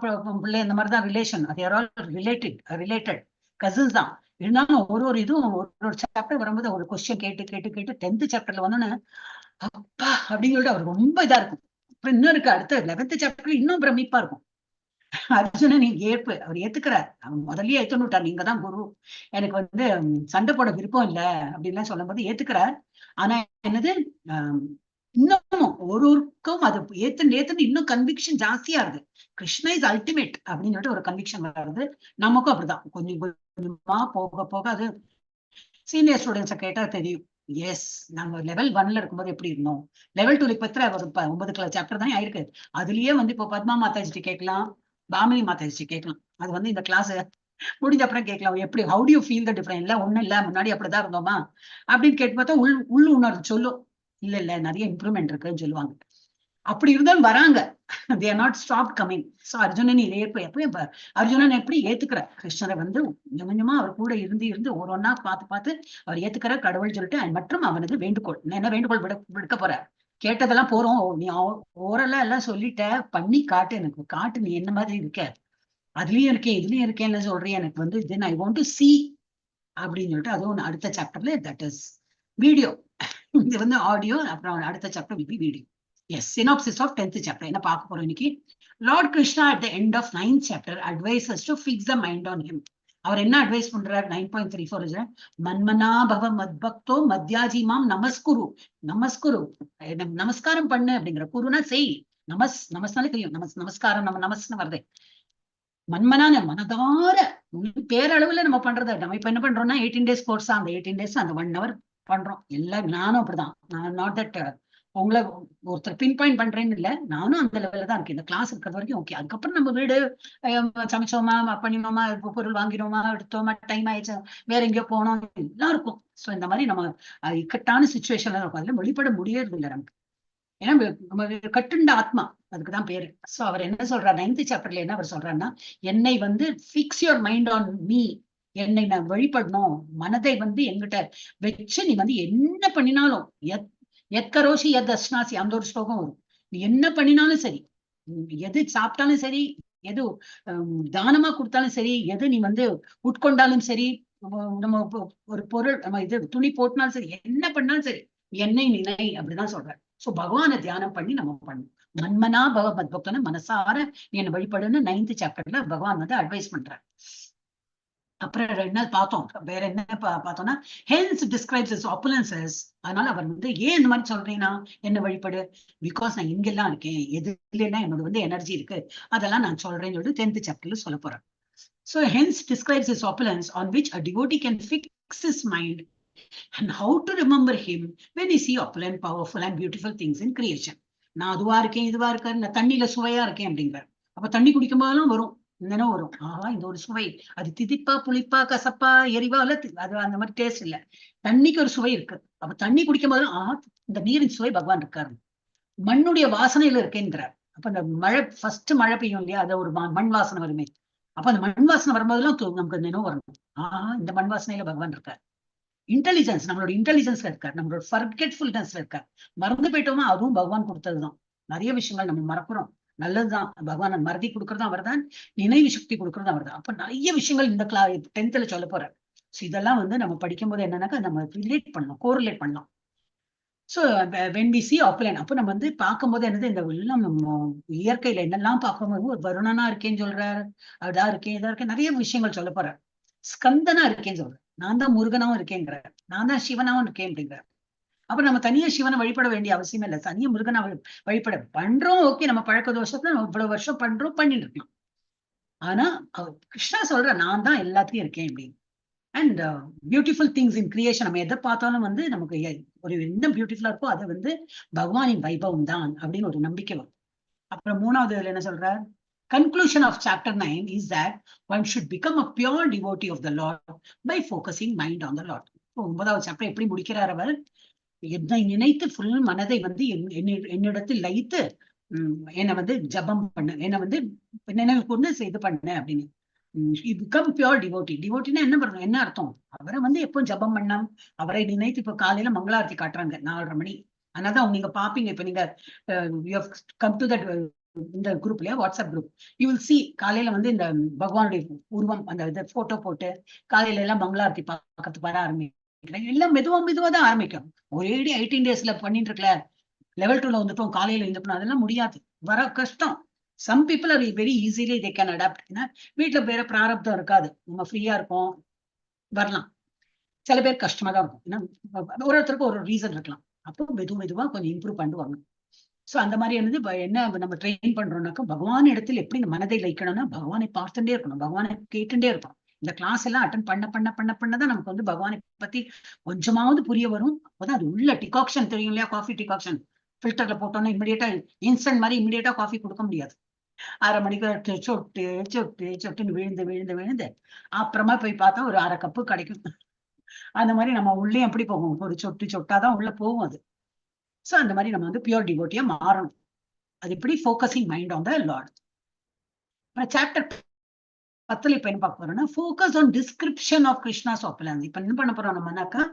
பிள்ளை இந்த மாதிரிதான் ரிலேஷன், அது யாரோ ரிலேட்டட் கசின்ஸ் தான். இருந்தாலும் ஒரு இதுவும் ஒரு சாப்டர் வரும்போது ஒரு கொஸ்டின் கேட்டு கேட்டு கேட்டு 10th சாப்டர்ல வந்தோன்னு அப்பா அப்படின்னு சொல்லிட்டு அவர் ரொம்ப இதா இருக்கும். அப்புறம் இன்னும் இருக்கு அடுத்த 11th சாப்டர்ல இன்னும் பிரமிப்பா இருக்கும். அர்ஜுனன் அவர் ஏத்துக்கிறார், அவன் முதல்லயே ஏத்துனுட்டார், நீங்க தான் குரு, எனக்கு வந்து சண்டை போட விருப்பம் இல்லை அப்படின்லாம் சொல்லும் போது ஏத்துக்கிறார். ஆனா என்னது இன்னும் ஒருவருக்கும் அது ஏத்துன்னு இன்னும் கன்விக்ஷன் ஜாஸ்தியா இருக்கு. கிருஷ்ணா இஸ் அல்டிமேட் அப்படின்னு சொல்லிட்டு ஒரு கன்விக்ஷன் வருது. நமக்கும் அப்படிதான் கொஞ்சம் கொஞ்சமா போக போக. அது சீனியர் ஸ்டூடெண்ட்ஸை கேட்டா தெரியும். எஸ், நாங்க லெவல் 1ல இருக்கும்போது எப்படி இருந்தோம், லெவல் 2 இப்ப ஒரு 9 சாப்டர் தானே ஆயிருக்கு. அதுலயே வந்து இப்போ பத்மா மாதாஜி கேட்கலாம், பாமினி மாதாஜி கேட்கலாம். அது வந்து இந்த கிளாஸ் முடிஞ்ச அப்புறம் கேட்கலாம், எப்படி how to you feel the difference, இல்ல ஒண்ணும் இல்ல முன்னாடி அப்படிதான் இருந்தோமா அப்படின்னு கேட்டு பார்த்தா உள் உணர்வு சொல்லும், இல்ல நிறைய இம்ப்ரூவ்மெண்ட் இருக்குன்னு சொல்லுவாங்க. அப்படி இருந்தாலும் வராங்க, they are not stopped coming. So Arjunan Arjunan எப்படி ஏத்துக்கிற கிருஷ்ணரை வந்து கொஞ்சமா அவர் கூட இருந்து ஒன்னா பார்த்து அவர் ஏத்துக்கிற கடவுள் சொல்லிட்டு, மற்றும் அவனது வேண்டுகோள் என்ன வேண்டுகோள் விடுக்க போற, கேட்டதெல்லாம் போறோம், நீ ஓரலா எல்லாம் சொல்லிட்ட, பண்ணி காட்டு, எனக்கு காட்டு, நீ என்ன மாதிரி இருக்க, அதுலயும் இருக்கேன் இதுலயும் இருக்கேன்னு சொல்றேன், எனக்கு வந்து தென் ஐ வாண்ட் டு see அப்படின்னு சொல்லிட்டு அதுவும் அடுத்த சாப்டர்ல தட் இஸ் வீடியோ. இது வந்து ஆடியோ, அப்புறம் அடுத்த chapter will be video. Yes, synopsis of 10th chapter என்ன பார்க்க போறோம் இன்னைக்கு. Lord Krishna at the end of 9th chapter advises to fix the mind on him. அவர் என்ன அட்வைஸ் பண்றாரு 9.34 மன்மனா பவ மத்பக்தோ மத்யாஜிமாம் நமஸ்குரு நமஸ்குரு நமஸ்காரம் பண்ணு அப்படிங்கிற குருனா செய் நமஸ்னாலே தெரியும் நமஸ்காரம் நம்ம நமஸ்ன்னு வருது மன்மனான மனதார பேரளவுல நம்ம பண்றது நம்ம இப்ப என்ன பண்றோம்னா 18 days கோர்ஸ் அந்த 18 days அந்த 1 hour பண்றோம் எல்லாம் நானும் அப்படிதான் நான் நாட் தட் உங்களை ஒருத்தர் பின் பாயிண்ட் பண்றேன்னு இல்லை நானும் அந்த லெவல்ல தான் இருக்கேன் இந்த கிளாஸ் இருக்கிறது வரைக்கும் ஓகே அதுக்கப்புறம் நம்ம வீடு சமைச்சோமா பண்ணினோமா பொருள் வாங்கினோமா எடுத்தோமா டைம் ஆயிடுச்சு வேற எங்கேயோ போனோம் எல்லாம் இருக்கும் ஸோ இந்த மாதிரி நம்ம இக்கட்டான சுச்சுவேஷன்ல இருக்கும் அதுல வெளிப்பட முடியறது இல்லை நமக்கு ஏன்னா நம்ம கட்டுண்ட ஆத்மா அதுக்குதான் பேரு சோ அவர் என்ன சொல்றாரு 9th சாப்டர்ல என்ன அவர் சொல்றாருன்னா என்னை fix your mind on me என்னை நான் வழிபடணும் மனதை என்கிட்ட வச்சு நீ என்ன பண்ணினாலும் எத்கரோஷி எத் அஸ்னாசி அந்த ஒரு ஸ்லோகம் வரும் நீ என்ன பண்ணினாலும் சரி எது சாப்பிட்டாலும் சரி எது தானமா கொடுத்தாலும் சரி எது நீ உட்கொண்டாலும் சரி நம்ம ஒரு பொருள் நம்ம இது துணி போட்டினாலும் சரி என்ன பண்ணாலும் சரி என்னை நினை அப்படிதான் சொல்றாரு சோ பகவானை தியானம் பண்ணி நம்ம பண்ணணும் மன்மனா பவ மத்பக்தன மனசார நீ என்ன வழிபடுன்னு 9th சாப்டர்ல பகவான் அட்வைஸ் பண்றாரு அப்புறம் என்ன பார்த்தோம் வேற என்ன பார்த்தோம்னா ஹென்ஸ் டிஸ்கிரைப்ஸ் இஸ் ஆப்புலன்சஸ் அதனால அவர் ஏன் இந்த மாதிரி சொல்றீங்கன்னா என்ன வழிபடு பிகாஸ் நான் இங்கெல்லாம் இருக்கேன் எதுலாம் என்னோட எனர்ஜி இருக்கு அதெல்லாம் நான் சொல்றேன்னு சொல்லிட்டு 10th சாப்டர்ல சொல்ல போறேன் So hence describes his opulence on which a devotee can fix his mind and how to remember him when he see opulent, powerful and beautiful things in creation. நான் அதுவா இருக்கேன் இதுவா இருக்கேன் நான் தண்ணியில சுவையா இருக்கேன் அப்படிங்கிறார் அப்ப தண்ணி குடிக்கும் போதெல்லாம் வரும் என்னன்னா வரும் இந்த ஒரு சுவை அது திதிப்பா புளிப்பா கசப்பா எரிவா இல்ல அது அந்த மாதிரி டேஸ்ட் இல்ல தண்ணிக்கு ஒரு சுவை இருக்கு அப்ப தண்ணி குடிக்கும் போதெல்லாம் இந்த நீரின் சுவை பகவான் இருக்காரு மண்ணுடைய வாசனையில இருக்கேன்கிறார் அப்ப அந்த மழை ஃபர்ஸ்ட் மழை பெய்யும் இல்லையா அது ஒரு மண் வாசனை வருமே அப்ப அந்த மண் வாசனை வரும்போதெல்லாம் நமக்கு நினைவு வரணும் இந்த மண் வாசனையில பகவான் இருக்கார் இன்டெலிஜென்ஸ் நம்மளோட இன்டெலிஜென்ஸ்ல இருக்கார் நம்மளோட ஃபர்கெட்ஃபுல்னஸ்ல இருக்கார் மறந்து போயிட்டோமா அதுவும் பகவான் கொடுத்ததுதான் நிறைய விஷயங்கள் நம்ம மறக்கிறோம் நல்லதுதான் பகவான் மறதி கொடுக்கறதும் அவர் தான் நினைவு சக்தி கொடுக்கறதும் அவர் தான் அப்ப நிறைய விஷயங்கள் இந்த 10th சொல்ல போறார் ஸோ இதெல்லாம் நம்ம படிக்கும் போது என்னன்னாக்கா நம்ம ரிலேட் பண்ணலாம் கோரிலேட் பண்ணலாம் so when we see offline அப்போ நம்ம பார்க்கும்போது என்னது இந்த எல்லாம் நம்ம இயற்கையில என்னெல்லாம் பார்க்கும்போது ஒரு வருணனா இருக்கேன்னு சொல்றாரு அதா இருக்கேன் இதா இருக்கேன் நிறைய விஷயங்கள் சொல்ல போறாரு ஸ்கந்தனா இருக்கேன்னு சொல்றாரு நான் தான் முருகனாவும் இருக்கேங்கிறார் நான் தான் சிவனாவும் இருக்கேன் அப்படிங்கிறார் அப்ப நம்ம தனியா சிவனை வழிபட வேண்டிய அவசியம் இல்லை தனியா முருகனை வழிபட பண்றோம் ஓகே நம்ம பழக்க தோஷத்துல நம்ம இவ்வளவு வருஷம் பண்றோம் பண்ணிட்டு இருக்கலாம் ஆனா கிருஷ்ணா சொல்ற நான் தான் எல்லாத்தையும் இருக்கேன் அப்படின்னு and beautiful things in creation நம்ம எதை பார்த்தாலும் நமக்கு ஒரு என்ன பியூட்டிஃபுல்லா இருக்கோ அதை பகவானின் வைபவம் தான் அப்படின்னு ஒரு நம்பிக்கை வரும் அப்புறம் 3வது என்ன சொல்றார் conclusion of chapter 9 is that one should become a pure devotee of the Lord by focusing mind on the Lord 9வது சாப்டர் எப்படி முடிக்கிறார் அவர் என்னை நினைத்து ஃபுல் மனதை என்னிடத்தில் லயித்து என்னை ஜபம் பண்ணு என்னை நினைவு கொண்டு இது பண்ணு அப்படின்னு become pure devotee டிவோட்டினா என்ன பண்ணணும் என்ன அர்த்தம் அவரை எப்போ ஜபம் பண்ணலாம் அவரை நினைத்து இப்ப காலையில மங்களாரத்தி காட்டுறாங்க 4:30 மணி அதனாலதான் நீங்க பாப்பீங்க இப்ப நீங்க கம் டு தட் இந்த குரூப்லயா WhatsApp group you will see காலையில இந்த பகவானுடைய உருவம் அந்த இதை போட்டோ போட்டு காலையில எல்லாம் மங்களாரத்தி பார்க்கறதுக்கு வர ஆரம்பிக்கிறேன் எல்லாம் மெதுவா தான் ஆரம்பிக்கும் ஒரேடி 18 days பண்ணிட்டு இருக்கல level 2ல வந்துட்டோம் காலையில இருந்துக்கணும் அதெல்லாம் முடியாது வர கஷ்டம் some people are very easily they can adapt ஏன்னா வீட்டுல வேற பிராரப்தம் இருக்காது நம்ம ஃப்ரீயா இருப்போம் வரலாம் சில பேர் கஷ்டமா தான் இருக்கும் ஏன்னா ஒருத்தருக்கு ஒரு ரீசன் இருக்கலாம் அப்போ மெதுவா கொஞ்சம் இம்ப்ரூவ் பண்ணிட்டு வரணும் சோ அந்த மாதிரி என்ன நம்ம ட்ரெயின் பண்றோம்னாக்கா பகவான் இடத்துல எப்படி இந்த மனதை லைக்கணும்னா பகவானை பார்த்துட்டே இருக்கணும் பகவானை கேட்டுட்டே இருக்கணும் இந்த கிளாஸ் எல்லாம் அட்டன் பண்ணதான் நமக்கு பகவானை பத்தி கொஞ்சமாவது புரிய வரும் அப்பதான் அது உள்ள டிகாக்ஷன் தெரியும் இல்லையா காஃபி டிகாக்ஷன் ஃபில்டர்ல போட்டோம்னா இமிடியேட்டா இன்ஸ்டன்ட் மாதிரி இமிடியேட்டா காஃபி கொடுக்க முடியாது 1/2 மணிக்கு சொட்டுன்னு விழுந்து அப்புறமா போய் பார்த்தா ஒரு 1/2 கப்பு கிடைக்கும் அந்த மாதிரி நம்ம உள்ளே எப்படி போகும் ஒரு சொட்டாதான் உள்ள போகும் அது சோ அந்த மாதிரி நம்ம பியூர் டிவோட்டியா மாறணும் அது எப்படி focusing mind on the Lord chapter 10ல இப்ப என்ன பார்க்க போறோம்னா focus on description of Krishna's opulence இப்ப என்ன பண்ண போறோம் நம்மனாக்கா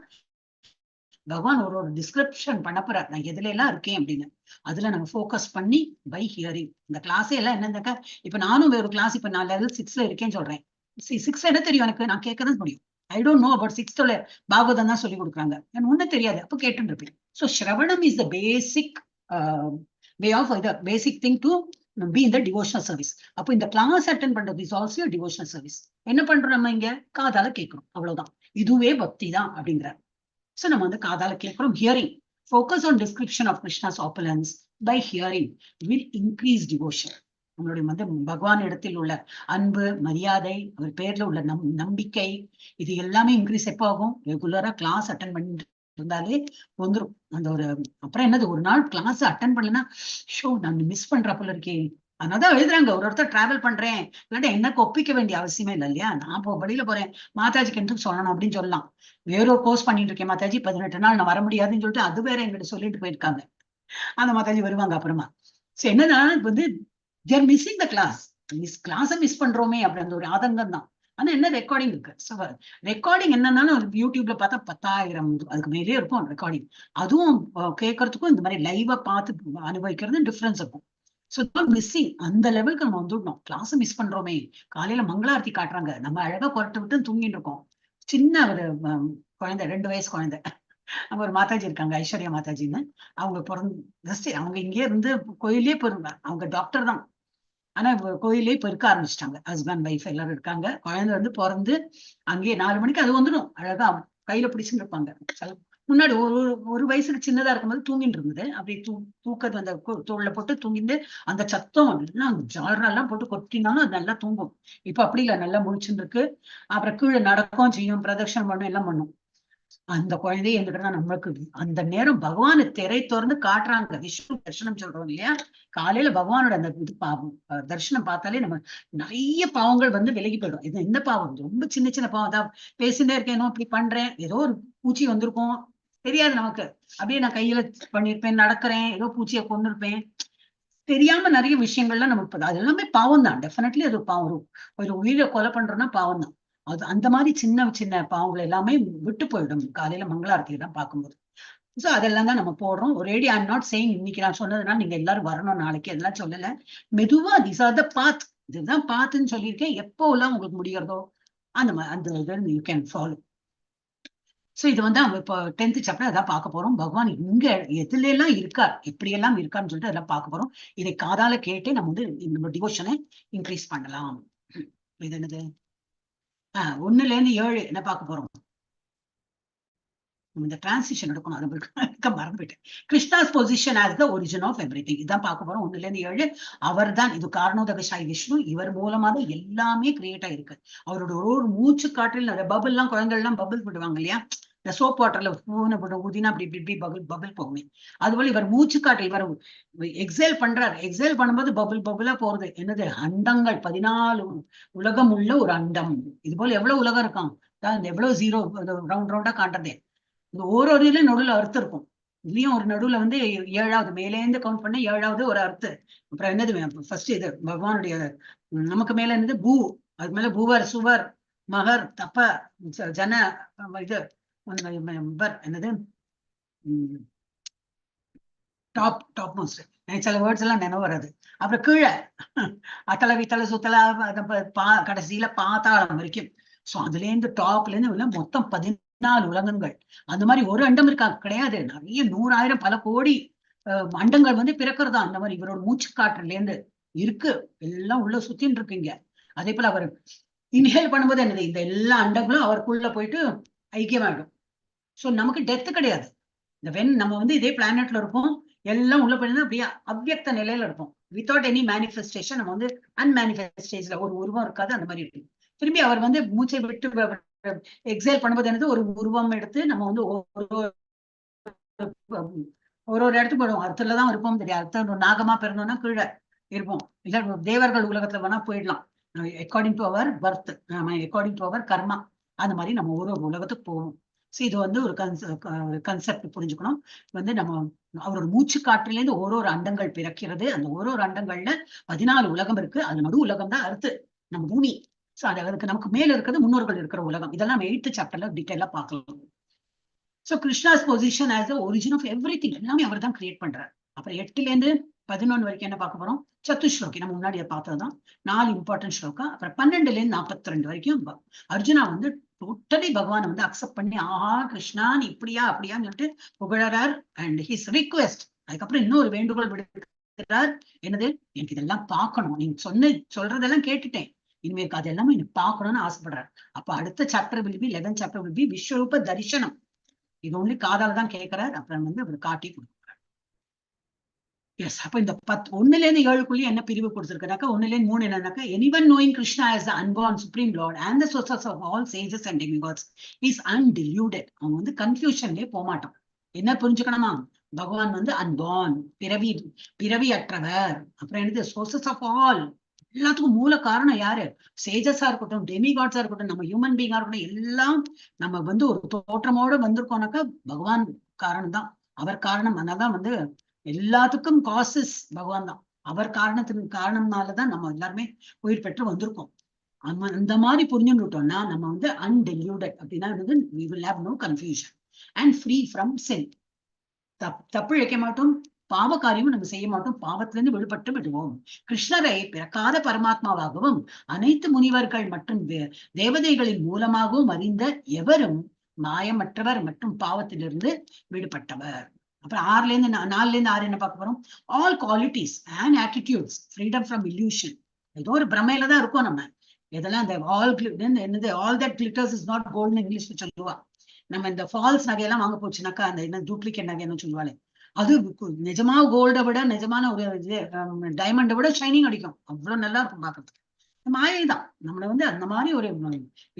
பகவான் ஒரு டிஸ்கிரிப்ஷன் பண்ண போறார் நான் எதுல எல்லாம் இருக்கேன் அப்படின்னு அதுல நம்ம ஃபோக்கஸ் பண்ணி பை ஹியரிங் இந்த கிளாஸே எல்லாம் என்னன்னாக்கா இப்ப நானும் ஒரு கிளாஸ் இப்ப நான் level 6ல இருக்கேன்னு சொல்றேன் 6 என்ன தெரியும் எனக்கு நான் கேட்கதான் முடியும் I don't know about 6th Bhagavatam தான் சொல்லி கொடுக்குறாங்க எனக்கு ஒன்னும் தெரியாது அப்போ கேட்டுட்டு இருப்பேன் so shravanam is the basic way of the basic thing to be இந்த டிவோஷனல் சர்வீஸ். அப்போ இந்த கிளாஸ் அட்டென்ட் பண்றது இஸ் ஆல்சோ டிவோஷனல் சர்வீஸ். என்ன பண்றோம் நம்ம இங்க? காதால கேட்கிறோம், அவ்வளவுதான். இதுவே பக்தி தான் அப்படிங்கிறார். சோ நம்ம வந்து காதால கேட்கிறோம். Hearing, focus on description of Krishna's opulence by hearing will increase devotion. நம்மளுடைய வந்து பகவான் இடத்தில் உள்ள அன்பு, மரியாதை, அவர் பேர்ல உள்ள நம்பிக்கை, இது எல்லாமே இன்க்ரீஸ் எப்போ ஆகும்? ரெகுலரா கிளாஸ் அட்டன் பண்ணிட்டு இருந்தாலே வந்துடும் அந்த ஒரு. அப்புறம் என்னது, ஒரு நாள் கிளாஸ் அட்டன் பண்ணலன்னா ஷோ நான் மிஸ் பண்றப்பல இருக்கேன். அதனாலதான் எழுதுறாங்க, ஒருத்தர் டிராவல் பண்றேன் இல்லாட்டா எனக்கு ஒப்பிக்க வேண்டிய அவசியமே இல்லை இல்லையா? நான் இப்போ வெளியில போறேன், மாதாஜிக்கு என்று சொல்லணும் அப்படின்னு சொல்லலாம். வேற ஒரு கோர்ஸ் பண்ணிட்டு இருக்கேன் மாதாஜி, 18 நாள் நான் வர முடியாதுன்னு சொல்லிட்டு அது வேற எங்கிட்ட சொல்லிட்டு போயிருக்காங்க. அந்த மாதாஜி வருவாங்க அப்புறமா. சோ என்னன்னா வந்து தேர் மிஸ்ஸிங் த கிளாஸ், கிளாஸை மிஸ் பண்றோமே அப்படி அந்த ஒரு ஆதங்கம் தான். ஆனா என்ன, ரெக்கார்டிங் இருக்கு. ஸோ ரெக்கார்டிங் என்னன்னாலும் யூடியூப்ல பார்த்தா 10,000 அதுக்கு மேலே இருக்கும் ரெக்கார்டிங். அதுவும் கேட்கறதுக்கும் இந்த மாதிரி லைவா பார்த்து அனுபவிக்கிறது டிஃபரன்ஸ் இருக்கும். ஸோ மிஸ்ஸிங் அந்த லெவலுக்கு நம்ம வந்துடணும். கிளாஸை மிஸ் பண்றோமே, காலையில மங்களாரத்தி காட்டுறாங்க, நம்ம அழகா கொரட்டை விட்டு தூங்கிட்டு இருக்கோம். சின்ன ஒரு குழந்தை, 2 வயசு குழந்தை, அங்க ஒரு மாதாஜி இருக்காங்க, ஐஸ்வர்யா மாதாஜின்னு. அவங்க ஜஸ்ட் அவங்க இங்கே இருந்து கோயிலே போயிருங்க, அவங்க டாக்டர் தான். ஆனா கோயிலே இப்ப இருக்க ஆரம்பிச்சிட்டாங்க, ஹஸ்பண்ட் ஒய்ஃப் எல்லாரும் இருக்காங்க. குழந்தை வந்து பிறந்து அங்கேயே 4 மணிக்கு அது வந்துடும், அழகா கையில பிடிச்சுட்டு இருப்பாங்க. முன்னாடி ஒரு வயசுக்கு சின்னதா இருக்கும்போது தூங்கிட்டு இருந்தது, அப்படி தூக்கத்து அந்த தோல்ல போட்டு தூங்கிட்டு அந்த சத்தம் எல்லாம் ஜாலரெல்லாம் போட்டு கொட்டினாலும் அது நல்லா தூங்கும். இப்ப அப்படி இல்லை, நல்லா முழிச்சுட்டு இருக்கு. அப்புறம் கீழே நடக்கும் செய்யும், பிரதட்சணம் பண்ணும், எல்லாம் பண்ணும். அந்த குழந்தைய என்கிட்ட நம்மளுக்கு அந்த நேரம் பகவானை திரை திறந்து காட்டுறாங்க. விஷ்ணு தரிசனம் சொல்றோம் இல்லையா? காலையில பகவானோட அந்த இது தரிசனம் பார்த்தாலே நம்ம நிறைய பாவங்கள் வந்து விலகி போயிடும். இது எந்த பாவம்? ரொம்ப சின்ன சின்ன பாவம் தான். பேசிட்டே இருக்கேனோ, இப்படி பண்றேன், ஏதோ ஒரு பூச்சி வந்திருக்கும் தெரியாது நமக்கு, அப்படியே நான் கையில பண்ணிருப்பேன், நடக்கிறேன், ஏதோ பூச்சியை கொண்டு இருப்பேன், தெரியாம நிறைய விஷயங்கள்லாம் நமக்கு அது எல்லாமே பாவம் தான். டெஃபினெட்லி அது பாவம். ஒரு உயிரை கொலை பண்றோம்னா பாவம் தான் அது. அந்த மாதிரி சின்ன சின்ன பாவங்கள் எல்லாமே விட்டு போயிடும் காலையில மங்களாரத்தி தான் பார்க்கும்போது. சோ அதெல்லாம் தான் நம்ம போடுறோம். ஒரேடி ஐம் நாட் சேயிங் இன்னைக்கு நான் சொன்னதுனால நீங்க எல்லாரும் வரணும் நாளைக்கு, அதெல்லாம் சொல்லல. மெதுவா திஸ் ஆர் த பாத், இதுதான் பாத்துன்னு சொல்லியிருக்கேன். எப்போ எல்லாம் உங்களுக்கு முடியறதோ அந்த இதை யூ கேன் ஃபாலோ. சோ இது வந்து அவங்க இப்போ 10th சாப்டர் அதான் பார்க்க போறோம். பகவான் இங்க எதுல எல்லாம் இருக்கார், எப்படி எல்லாம் இருக்காருன்னு சொல்லிட்டு அதெல்லாம் பார்க்க போறோம். இதை காதால கேட்டு நம்ம வந்து நம்ம டிவோஷனை இன்க்ரீஸ் பண்ணலாம். இது என்னது, 1ல இருந்து 7 என்ன பார்க்க போறோம்? இந்த டிரான்சிஷன் எடுக்கணும், அது மறந்துவிட்டேன். Krishna's position as the origin of everything, இதான் பார்க்க போறோம். 1ல இருந்து 7. அவர் தான் இது காரணோதகசாய் விஷ்ணு, இவர் மூலமா தான் எல்லாமே கிரியேட் ஆயிருக்கு. அவரோட ஒரு மூச்சு காற்றில் அந்த பபிள் எல்லாம், குழந்தைகள் எல்லாம் பபிள் போடுவாங்க இல்லையா? இந்த சோப் வாட்டர்ல பூனை போட்டு ஊதினா அப்படி இப்படி பபிள் போகுமே, அதுபோல இவர் மூச்சு காற்று இவர் எக்ஸேல் பண்றாரு. எக்ஸேல் பண்ணும்போது பபிளா போறது. என்னது? அண்டங்கள் 14 உலகம் உள்ள ஒரு அண்டம். இது போல எவ்வளவு உலகம் இருக்கான், எவ்வளவு ஜீரோ ரவுண்ட் ரவுண்டா காட்டுறதே. இந்த ஒரு இதுல நடுவுல அர்த்தம் இருக்கும். இதுலயும் ஒரு நடுவுல வந்து 7வது மேலேந்து கவுண்ட் பண்ண 7வது ஒரு அர்த்து. அப்புறம் என்னது, ஃபர்ஸ்ட் இது பகவானுடைய நமக்கு மேல என்னது பூ, அதுக்கு மேல பூவர், சுவர், மகர், தப்ப, ஜன, இது என்னது, டாப் மோஸ்ட். சில வேர்ட்ஸ் எல்லாம் நினைவு வராது. அப்புறம் கீழே அத்தலை வித்தலை சுத்தலை, கடைசியில பாத்தாளம் வரைக்கும். சோ அதுல இருந்து டாப்ல இருந்து மொத்தம் 14 உலகங்கள். அந்த மாதிரி ஒரு அண்டம் இருக்கா? கிடையாது. நிறைய 100,000 பல கோடி அண்டங்கள் வந்து பிறக்கிறதா. அந்த மாதிரி இவரோட மூச்சு காற்றுல இருந்து இருக்கு, எல்லாம் உள்ள சுத்தின்னு இருக்குங்க. அதே போல அவர் இன்ஹேல் பண்ணும்போது என்னது, இந்த எல்லா அண்டங்களும் அவருக்குள்ள போயிட்டு ஐக்கியமாயிடும். சோ நமக்கு டெத்து கிடையாது. இந்த நம்ம வந்து இதே பிளானட்ல இருப்போம், எல்லாம் உள்ள போயிருந்தா அப்படியே அவ்வியக்த நிலையில இருப்போம். Without any manifestation. நம்ம வந்து அன்மேனிஃபெஸ்டேஷன்ல ஒரு உருவம் இருக்காது, அந்த மாதிரி இருக்கு. திரும்பி அவர் வந்து மூச்சை விட்டு எக்ஸேல் பண்ணும்போது என்னது, ஒரு உருவம் எடுத்து நம்ம வந்து ஒரு இடத்துக்கு போயிடும். அர்த்தத்துலதான் இருப்போம் தெரியாது. அர்த்தம் நாகமா பிறந்தோம்னா கீழே இருப்போம், இல்ல தேவர்கள் உலகத்துல வேணா போயிடலாம். According to our birth, according to our karma, அந்த மாதிரி நம்ம ஒரு உலகத்துக்கு போவோம். சோ இது வந்து ஒரு கன்செப்ட் புரிஞ்சுக்கணும். வந்து நம்ம அவரோட மூச்சு காற்றிலேருந்து ஒரு அண்டங்கள் பிறக்கிறது. அந்த ஒரு அண்டங்கள்ல 14 உலகம் இருக்கு. அது நடு உலகம் தான் அர்த்து, நம்ம பூமி. சோ அதுக்கு நமக்கு மேல இருக்கிறது முன்னோர்கள் இருக்கிற உலகம். இதெல்லாம் நம்ம 8th சாப்டர்ல டீட்டெயிலா பார்க்கலாம். So Krishna's position as the origin of everything, எல்லாமே அவர் தான் கிரியேட் பண்றாரு. அப்புறம் 8ல இருந்து 11 வரைக்கும் என்ன பார்க்க போறோம்? சத்துஸ்லோகி, நம்ம முன்னாடி பார்த்ததுதான் 4 இம்பார்ட்டன்ட் ஸ்லோகா. அப்புறம் 12ல இருந்து 42 வரைக்கும் அர்ஜுனா வந்து டோட்டலி பகவானை வந்து அக்செப்ட் பண்ணி, ஆஹா கிருஷ்ணா நீ இப்படியா அப்படியான்னு சொல்லிட்டு புகழறார். அண்ட் ஹிஸ் ரிக்வெஸ்ட், அதுக்கப்புறம் இன்னொரு வேண்டுகோள் விடுக்கிறார். என்னது, எனக்கு இதெல்லாம் பார்க்கணும், நீங்க சொல்றதெல்லாம் கேட்டுட்டேன், இனிமேல் அது எல்லாமே எனக்கு பார்க்கணும்னு ஆசைப்படுறாரு. அப்ப அடுத்த chapter will B 11th chapter will B விஸ்வரூப தரிசனம். இது ஒன்லி காதால தான் கேட்கிறார். அப்புறம் அவர் காட்டி கொடுக்குறார். எஸ், அப்ப இந்த 1ல இருந்து 7க்குள்ளேயே என்ன பிரிவு கொடுத்திருக்காக்கா, 1ல இருந்து 3 என்னன்னாக்கா, anyone knowing Krishna as the unborn supreme lord and the source of all sages and demigods is undeluded. அவங்க கன்ஃபியூஷன்லயே போக மாட்டோம். என்ன புரிஞ்சுக்கணுமா, பகவான் அன்பார்ன், பிறவி அற்றவர். அப்புறம் என்னது, சோர்சஸ் ஆஃப் ஆல், எல்லாத்துக்கும் மூல காரணம் யாரு, சேஜஸா இருக்கட்டும், டெமிகாட்ஸா இருக்கட்டும், நம்ம ஹியூமன் பீங்கா இருக்கட்டும், எல்லாம் நம்ம ஒரு தோற்றமோட வந்திருக்கோம்னாக்கா பகவான் காரணம் தான், அவர் காரணம். அதனாலதான் எல்லாத்துக்கும் காசஸ் பகவான் தான். அவர் காரணம்னாலதான் நம்ம எல்லாருமே உயிர் பெற்று வந்திருக்கோம். அந்த மாதிரி புரிஞ்சுட்டோம்னா நம்ம அன்டெல்யூடட் அப்படின்னா we will have no confusion and free from sin. தப்பு இழைக்க மாட்டோம், பாவ காரியமும் நம்ம செய்ய மாட்டோம், பாவத்திலிருந்து விடுபட்டு விடுவோம். கிருஷ்ணரை பிறக்காத பரமாத்மாவாகவும் அனைத்து முனிவர்கள் மற்றும் தேவதைகளின் மூலமாகவும் அறிந்த எவரும் மாயமற்றவர் மற்றும் பாவத்திலிருந்து விடுபட்டவர். அப்புறம் 4ல இருந்து 6 என்ன பார்க்க போறோம், all qualities and attitudes freedom from illusion. ஏதோ ஒரு பிரமையில தான் இருக்கோம் நம்ம. இதெல்லாம் என்னது, all that glitters is not கோல்ட்னு இங்கிலீஷ்ல சொல்லுவா. நம்ம இந்த ஃபால்ஸ் நகையெல்லாம் வாங்க போச்சுனாக்கா, அந்த என்ன டூப்ளிகேட் நகைன்னு சொல்லுவாளே, அது நிஜமா கோல்டை விட, நிஜமான ஒரு டைமண்டை விட ஷைனிங் அடிக்கும், அவ்வளவு நல்லா இருக்கும் பாக்குறதுக்கு. மாயை தான் நம்மள அந்த மாதிரி ஒரு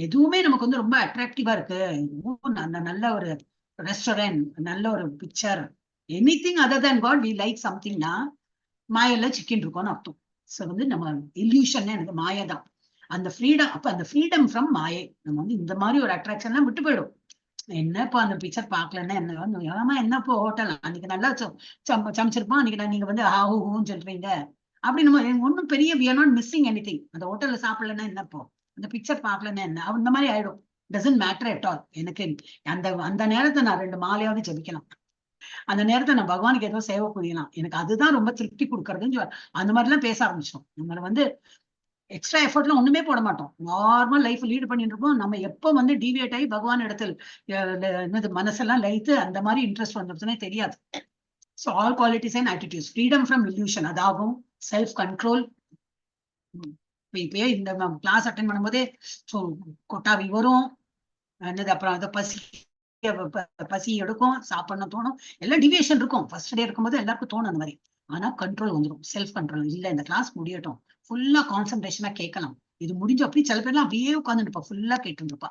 எதுவுமே நமக்கு ரொம்ப அட்ராக்டிவா இருக்கு, நல்ல ஒரு ரெஸ்டாரண்ட், நல்ல ஒரு picture, anything other than God we like சம்திங்னா மாயல்ல சிக்கன் இருக்கும்னு அர்த்தம். ஸோ நம்ம இல்யூஷன் எனக்கு மாயை தான். அந்த ஃப்ரீடம், அப்ப அந்த ஃப்ரீடம் ஃப்ரம் மாயை நம்ம இந்த மாதிரி ஒரு அட்ராக்ஷன்லாம் விட்டு போயிடும். என்னப்போ அந்த பிக்சர் பார்க்கலன்னா என்ன, என்னப்போ ஹோட்டல் அன்னைக்கு நல்லா சமைச்சிருப்போம், அன்னைக்கு நீங்க ஹூன்னு சொல்றீங்க அப்படி, நம்ம ஒன்றும் பெரிய we are not missing anything. அந்த ஹோட்டல்ல சாப்பிடலன்னா என்னப்போ, அந்த பிக்சர் பார்க்கலன்னா என்ன, அந்த மாதிரி ஆயிடும். doesn't matter at all. எனக்கு அந்த நேரத்தை நான் 2 மாலையாவது ஜபிக்கலாம், அந்த நேரத்தை நான் பகவானுக்கு ஏதோ சேவை புரியலாம், எனக்கு அதுதான் ரொம்ப திருப்தி கொடுக்கறதுன்னு அந்த மாதிரி எல்லாம் பேச ஆரம்பிச்சோம். நம்மள எக்ஸ்ட்ரா எஃபர்ட்லாம் ஒண்ணுமே போட மாட்டோம், நார்மல் லைஃப் லீட் பண்ணிட்டு இருப்போம். நம்ம எப்போ டிவியேட் ஆகி பகவான் இடத்தில் என்னது மனசெல்லாம் லைத்து அந்த மாதிரி இன்ட்ரெஸ்ட் வந்துருச்சுன்னே தெரியாது. So all qualities and attitudes, freedom from illusion, அதாகும் செல்ஃப் கண்ட்ரோல். இப்பயே இந்த கிளாஸ் அட்டென்ட் பண்ணும்போதே கொட்டாவி வரும், என்னது அப்புறம் அதை பசி எடுக்கும், சாப்பிடணும் தோணும், எல்லாம் டிவியேஷன் இருக்கும். ஃபர்ஸ்ட் டே இருக்கும்போது எல்லாருக்கும் தோணும் அந்த மாதிரி. ஆனா கண்ட்ரோல் வந்துடும், செல்ஃப் கண்ட்ரோல். இல்ல இந்த கிளாஸ் முடியட்டும், ஃபுல்லா கான்சென்ட்ரேஷனா கேட்கலாம், இது முடிஞ்ச அப்படி சில பேர்லாம் அப்படியே உட்காந்துருப்பா, ஃபுல்லா கேட்டு இருப்பா.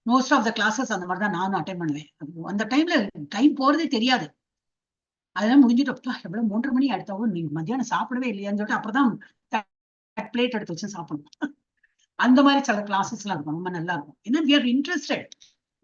மோஸ்ட் ஆஃப் த கிளாஸஸ் அந்த மாதிரி தான் நானும் அட்டென்ட் பண்ணுவேன். அந்த டைம்ல டைம் போறதே தெரியாது. அதெல்லாம் முடிஞ்சுட்டு எவ்வளவு 3:30 மணி அடுத்தவங்க நீங்க மத்தியானம் சாப்பிடவே இல்லையான்னு சொல்லிட்டு அப்புறம் தான் பிளேட் எடுத்து வச்சு சாப்பிடணும். அந்த மாதிரி சில கிளாஸஸ் எல்லாம் இருக்கும், ரொம்ப நல்லா இருக்கும். ஏன்னா we are interested.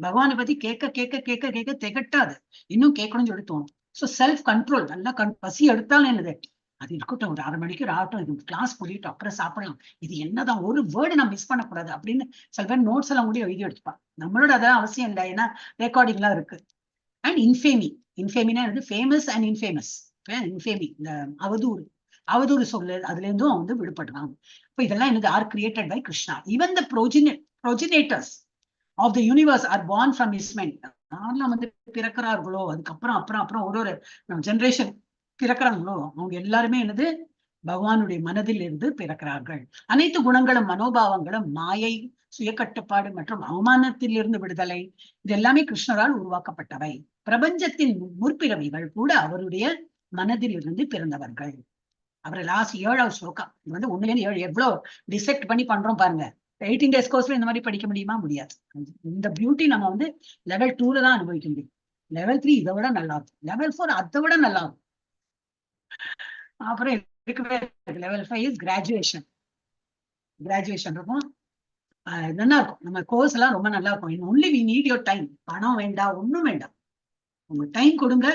பகவானை பத்தி கேட்க கேட்க கேட்க கேட்க திகட்டாது, இன்னும் கேட்கணும்னு சொல்லி தோணும். ஸோ செல்ஃப் கண்ட்ரோல், நல்லா பசி எடுத்தாலும் என்னது அது இருக்கட்டும், ஒரு 1/2 மணிக்கு ஆகட்டும், இது கிளாஸ் முடியட்டும், அப்புறம் சாப்பிடலாம், இது என்னதான் ஒரு வேர்டு நான் மிஸ் பண்ணக்கூடாது அப்படின்னு சில பேர் நோட்ஸ் எல்லாம் கூட எழுதி எடுத்துப்பான். நம்மளோட அதெல்லாம் அவசியம் இல்லை, ஏன்னா ரெக்கார்டிங் எல்லாம் இருக்கு. அண்ட் இன்ஃபேமினா ஃபேமஸ் அண்ட் இன்ஃபேமஸ். இன்ஃபேமி, இந்த அவதூறு சொல்லு, அதுல இருந்தும் விடுபடுறாங்க. இப்ப இதெல்லாம் என்னது are created by Krishna. Even the progenitors of the universe are born from his mind. யாரெல்லாம் பிறக்கிறார்களோ, அதுக்கப்புறம் அப்புறம் ஒரு ஜெனரேஷன் பிறக்கிறாங்களோ, அவங்க எல்லாருமே என்னது பகவானுடைய மனதில் இருந்து பிறக்கிறார்கள். அனைத்து குணங்களும் மனோபாவங்களும் மாயை, சுய கட்டுப்பாடு மற்றும் அவமானத்தில் இருந்து விடுதலை, இது எல்லாமே கிருஷ்ணரால் உருவாக்கப்பட்டவை. பிரபஞ்சத்தின் முற்பிறவிகள் கூட அவருடைய மனதில் இருந்து பிறந்தவர்கள். அப்புறம் லாஸ்ட் 7வது ஸ்லோகம், இது 1-7 எவ்வளவு டிசெக்ட் பண்ணி பண்றோம் பாருங்க. 18 days கோர்ஸ்ல இந்த மாதிரி படிக்க முடியுமா? முடியாது. இந்த பியூட்டி நம்ம லெவல் 2ல தான் அனுபவிக்க முடியும். லெவல் 3 இதை விட நல்லா இருக்கும், லெவல் 4 அதை விட நல்லா இருக்கும். அப்புறம் லெவல் 5 இஸ் கிராஜுவேஷன் இருக்கும், நல்லா இருக்கும். நம்ம கோர்ஸ் எல்லாம் ரொம்ப நல்லா இருக்கும். Only we need your time. பணம் வேண்டாம், ஒண்ணும் வேண்டாம், உங்க டைம் கொடுங்க.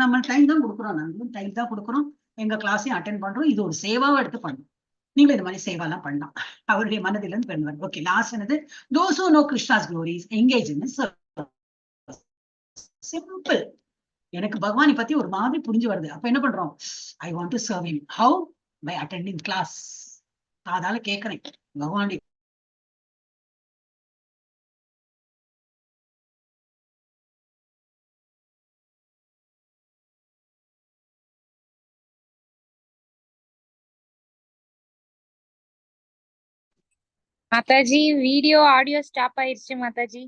நம்ம டைம் தான் கொடுக்குறோம், நாங்களும் டைம் தான் கொடுக்குறோம், எங்க கிளாஸையும் அட்டென்ட் பண்றோம். இது ஒரு சேவாவை எடுத்து பண்ணணும். நீங்களும் இந்த மாதிரி சேவாலாம் பண்ணலாம், அவருடைய மனதிலிருந்து பெறுவார். ஓகே, லாஸ்ட் என்னது, those who know Krishna's glories engage in service. Simple. எனக்கு பகவானை பத்தி ஒரு மாதிரி புரிஞ்சு வருது, அப்ப என்ன பண்றோம், I want to serve him. How? By attending class. அதால கேட்கிறேன் பகவானுடைய மாதாஜி வீடியோ ஆடியோ ஸ்டாப் ஆயிருச்சு மாதாஜி.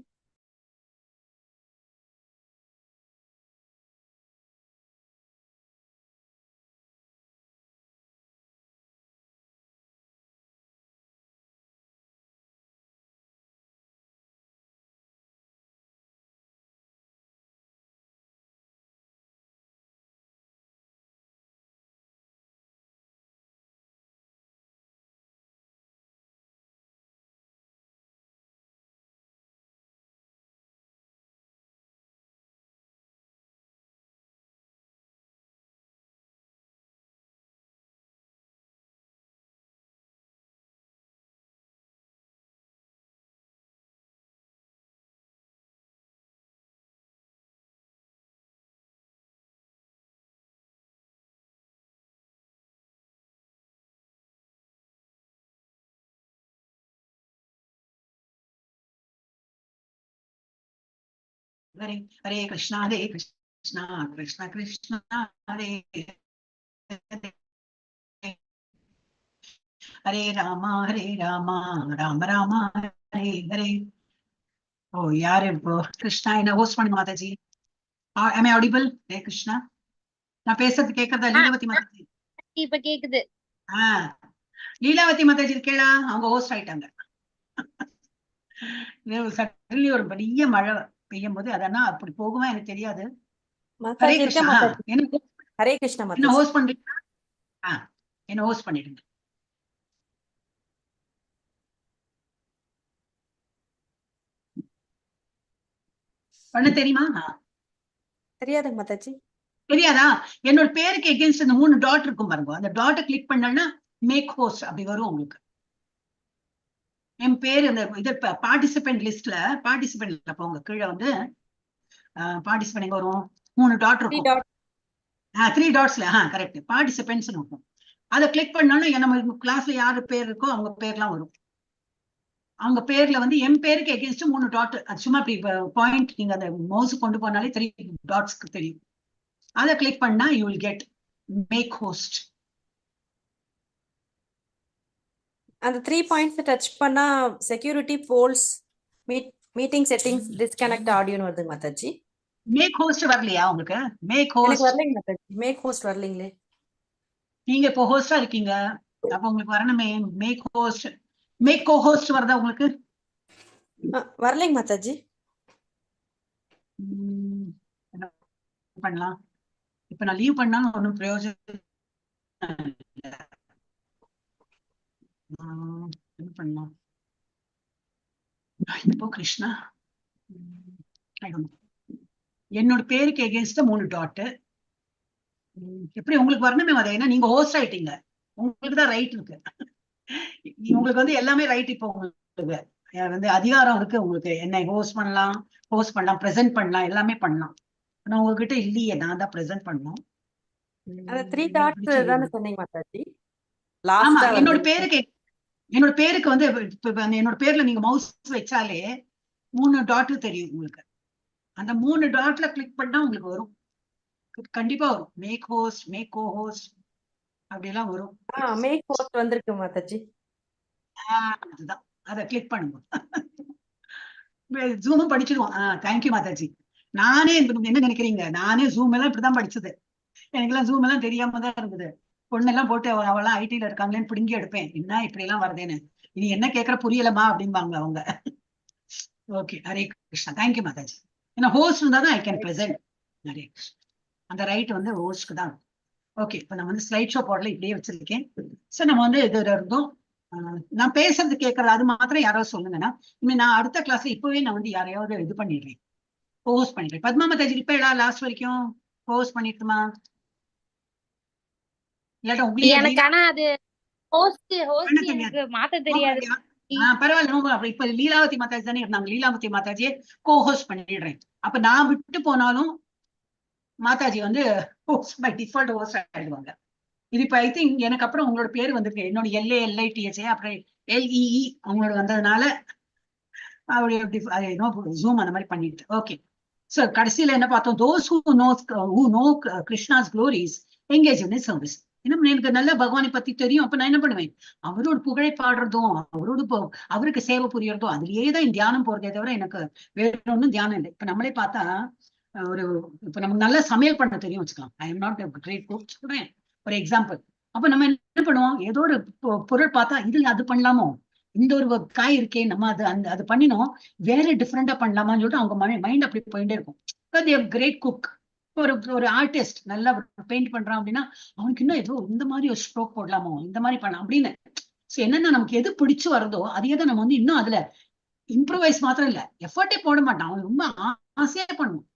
ஹரே ஹரே கிருஷ்ணா கிருஷ்ணா கிருஷ்ண கிருஷ்ணா ஹரே ஹரே ராமா ராம ராமா ஹரே ஹரே. ஓ யாரு இப்போ கிருஷ்ணா என்ன ஹோஸ்ட் பண்ணு Mataji? am I audible? Hare Krishna, நான் பேசுறது கேக்குறதா? லீலாவதி மாதாஜி இப்ப கேக்குது. லீலாவதி மாதாஜி இருக்கேளா? அவங்க ஹோஸ்ட் ஆயிட்டாங்க. சடன்லி ஒரு பெரிய மழை பெய்யும் போது அதெல்லாம் அப்படி போகுமா எனக்கு தெரியாது. ஹரே கிருஷ்ணா, ஹரே கிருஷ்ணா என்ன ஹோஸ்ட் பண்றீங்க? என்ன ஹோஸ்ட் பண்ணிடுங்க. பண்ண தெரியுமா? தெரியாதுங்க மாதாஜி. தெரியாதா? என்னோட பேருக்கு எகென்ஸ்ட் அந்த 3 டாட் இருக்கும் பாருங்க, அந்த டாட்டை கிளிக் பண்ணா மேக் ஹோஸ்ட் அப்படி வரும் உங்களுக்கு. என் பேரு அந்த இது பார்ட்டிசிபென்ட் லிஸ்ட்ல பார்ட்டிசிபென்ட்ல போங்க, கீழே வந்து பார்ட்டிசிபென்ட் எங்க வரும்? 3 டாட் இருக்கும். 3 டாட்ஸ்ல கரெக்ட், பார்ட்டிசிபென்ட்ஸ் இருக்கும். அதை கிளிக் பண்ணோம்னா நம்ம கிளாஸ்ல யாரு பேர் இருக்கோ அவங்க பேர்லாம் வரும். அவங்க பேர்ல வந்து என் பேருக்கு எகென்ஸ்ட் 3 டாட், அது சும்மா இப்படி பாயிண்ட் நீங்க அந்த மவுஸ் கொண்டு போனாலே 3 டாட்ஸ்க்கு தெரியும். அதை கிளிக் பண்ணா you will get make host. அந்த 3 பாயிண்ட்ஸ் டச் பண்ணா security polls meeting settings disconnect ஆடியோன்னு வருதுங்க மாதாஜி. மேக் ஹோஸ்ட் வரலையா உங்களுக்கு? மேக் ஹோஸ்ட் எனக்கு வரலைங்க மாதாஜி. Make host வரலீங்களே. நீங்க இப்போ ஹோஸ்டா இருக்கீங்க, அப்ப உங்களுக்கு வரணுமே make host. Make co host வருதா உங்களுக்கு? வரலைங்க மாதாஜி. என்ன பண்ணலாம்? இப்ப நான் லீவ் பண்ணாலும் ஒன்றும் பிரயோஜனம் இல்லை. என்ன பண்ணலாம் இப்போ? கிருஷ்ணா, என்னோட பேருக்கு எகென்ஸ்ட் 3 டாட். எப்படி உங்களுக்கு வரணுமே அதை? ஏன்னா நீங்க ஹோஸ்ட் ஆயிட்டீங்க, உங்களுக்கு தான் ரைட் இருக்கு. உங்களுக்கு வந்து எல்லாமே ரைட். இப்போ உங்களுக்கு வந்து அதிகாரம் இருக்கு, உங்களுக்கு என்ன ஹோஸ்ட் பண்ணலாம், பிரசன்ட் பண்ணலாம், எல்லாமே பண்ணலாம். ஆனா உங்ககிட்ட இல்லையே, நான் தான் பிரசன்ட் பண்ணணும். அந்த 3 டாட்ஸ் தான சொன்னீங்க மாதாஜி. ஆமா, லாஸ்டா என்னோட பேருக்கு வந்து என்னோட பேர்ல நீங்க மவுஸ் வச்சாலே 3 டாட் தெரியும் உங்களுக்கு. அந்த 3 டாட்ல கிளிக் பண்ணா உங்களுக்கு வரும், கண்டிப்பா வரும். Make host, make co host அப்படிலாம் வரும். மேக் ஹோஸ்ட் வந்திருக்கு மாதாஜி. அதுதான், அதை கிளிக் பண்ணுங்க. ஜூமும் படிச்சிருவோம். தேங்க்யூ மாதாஜி. நானே என்ன நினைக்கிறீங்க, நானே ஜூம் எல்லாம் இப்படிதான் படிச்சது. எனக்கு எல்லாம் ஜூம் எல்லாம் தெரியாம தான் இருந்தது. பொண்ணெல்லாம் போட்டு அவெல்லாம் ஐடில இருக்காங்களேன்னு பிடுங்கி எடுப்பேன், என்ன இப்படி எல்லாம் வருதேன்னு. இனி என்ன கேட்கற புரியலமா அப்படிம்பாங்க அவங்க. Okay, Hare Krishna, thank you Mataji. ஏன்னா ஹோஸ்ட் இருந்தா தான் I can present. Hare Krishna, அந்த ரைட் வந்து ஹோஸ்ட்க்கு தான். ஓகே, இப்ப நான் வந்து ஸ்லைட் ஷோ போர்ட்ல இப்படியே வச்சிருக்கேன். சோ நம்ம வந்து இது இருந்தோம், நான் பேசுறது கேட்கறது அது மாத்திரம் யாராவது சொல்லுங்கன்னா, இனிமே நான் அடுத்த கிளாஸ்ல இப்பவே நான் வந்து யாரையாவது இது பண்ணிடுறேன், ஹோஸ்ட் பண்ணிடுறேன். பத்மா மாதாஜி இருப்பா லாஸ்ட் வரைக்கும் ஹோஸ்ட் பண்ணிட்டுமா? இல்லாட்டா எனக்கு ஆனா அது ஹோஸ்ட் உங்களுக்கு எனக்கு மாத்த தெரியாது. பரவாயில்ல. அப்ப இப்ப லீலாவதி மாதாஜி தானே இருந்தாங்க, லீலாவதி மாதாஜியே கோ ஹோஸ்ட் பண்ணிடுறேன். அப்ப நான் விட்டு போனாலும் மாதாஜி வந்து பை டிஃபால்ட் ஹோஸ்ட் ஆயிடுவாங்க. இது இப்ப ஐ திங்க் எனக்கு அப்புறம் உங்களோட பேர் வந்திருக்கு, என்னோட LALITHA அப்புறம் LEE அவங்களோட வந்ததுனால ஜூம் அந்த மாதிரி பண்ணிட்டு. ஓகே, சோ கடைசியில என்ன பார்த்தோம்? those who know Krishna's glories engage in his service. ஏன்னா எனக்கு நல்ல பகவானை பத்தி தெரியும். அப்ப நான் என்ன பண்ணுவேன், அவரோட புகழை பாடுறதும் அவரோட அவருக்கு சேவை புரியறதும் அதுலயே தான் என் தியானம் போறதே தவிர எனக்கு வேற ஒன்றும் தியானம் இல்லை. இப்ப நம்மளே பார்த்தா ஒரு இப்ப நமக்கு நல்லா சமையல் பண்ண தெரியும் வச்சுக்கலாம். I am not great cook சொல்றேன் ஒரு எக்ஸாம்பிள். அப்ப நம்ம என்ன பண்ணுவோம், ஏதோ ஒரு பொருள் பார்த்தா இதுல அது பண்ணலாமோ, இந்த ஒரு காய் இருக்கே நம்ம அது பண்ணினோம் வேற டிஃப்ரெண்டா பண்ணலாமான்னு சொல்லிட்டு அவங்க மைண்ட் அப்படி போயிட்டே இருக்கும். Great cook. ஒரு ஒரு ஆர்டிஸ்ட் நல்லா பெயிண்ட் பண்றான் அப்படின்னா அவனுக்கு இன்னும் ஏதோ இந்த மாதிரி ஒரு ஸ்ட்ரோக் போடலாமோ, இந்த மாதிரி பண்ணலாம் அப்படின்னு. சோ என்னன்னா நமக்கு எது பிடிச்சு வருதோ அதையே தான் நம்ம வந்து இன்னும் அதுல இம்ப்ரூவைஸ் மாத்திரம் இல்ல எஃபர்ட்டே போட மாட்டான். அவன் ரொம்ப ஆசையா பண்ணுவான்.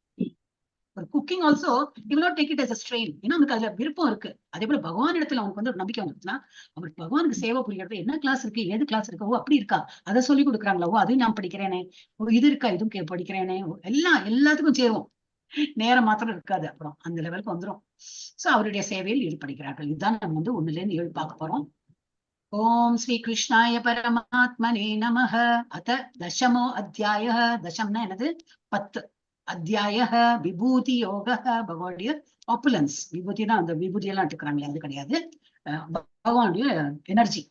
ஒரு குக்கிங் ஆல்சோ இவ்வளோ take it as a strain. ஏன்னா அவனுக்கு அதுல விருப்பம் இருக்கு. அதே போல பகவான் இடத்துல அவனுக்கு வந்து ஒரு நம்பிக்கை வந்துச்சுன்னா அவருக்கு பகவானுக்கு சேவை புரியறது என்ன கிளாஸ் இருக்கு, ஏது கிளாஸ் இருக்கு, ஓ அப்படி இருக்கா, அதை சொல்லி கொடுக்குறாங்களா, ஓ அதையும் நான் படிக்கிறேனே, ஓ இது இருக்கா இதுவும் படிக்கிறேனே, எல்லாத்துக்கும் சேருவோம். நேரம் மாத்திரம் இருக்காது. அப்புறம் அந்த லெவலுக்கு வந்துடும். சோ அவருடைய சேவையில் ஈடுபடுகிறார்கள். இதுதான் நம்ம வந்து 1ல இருந்து 7 பார்க்க போறோம். ஓம் ஸ்ரீ கிருஷ்ணாய பரமாத்மனே நமஹ. அத தசமோ அத்தியாய. தசம்னா என்னது, 10. அத்தியாய விபூதி யோக. பகவானுடைய ஆப்புலன்ஸ். விபூதினா அந்த விபூதி எல்லாம் எடுத்துக்கிறாங்களே அது கிடையாது, பகவானுடைய எனர்ஜி.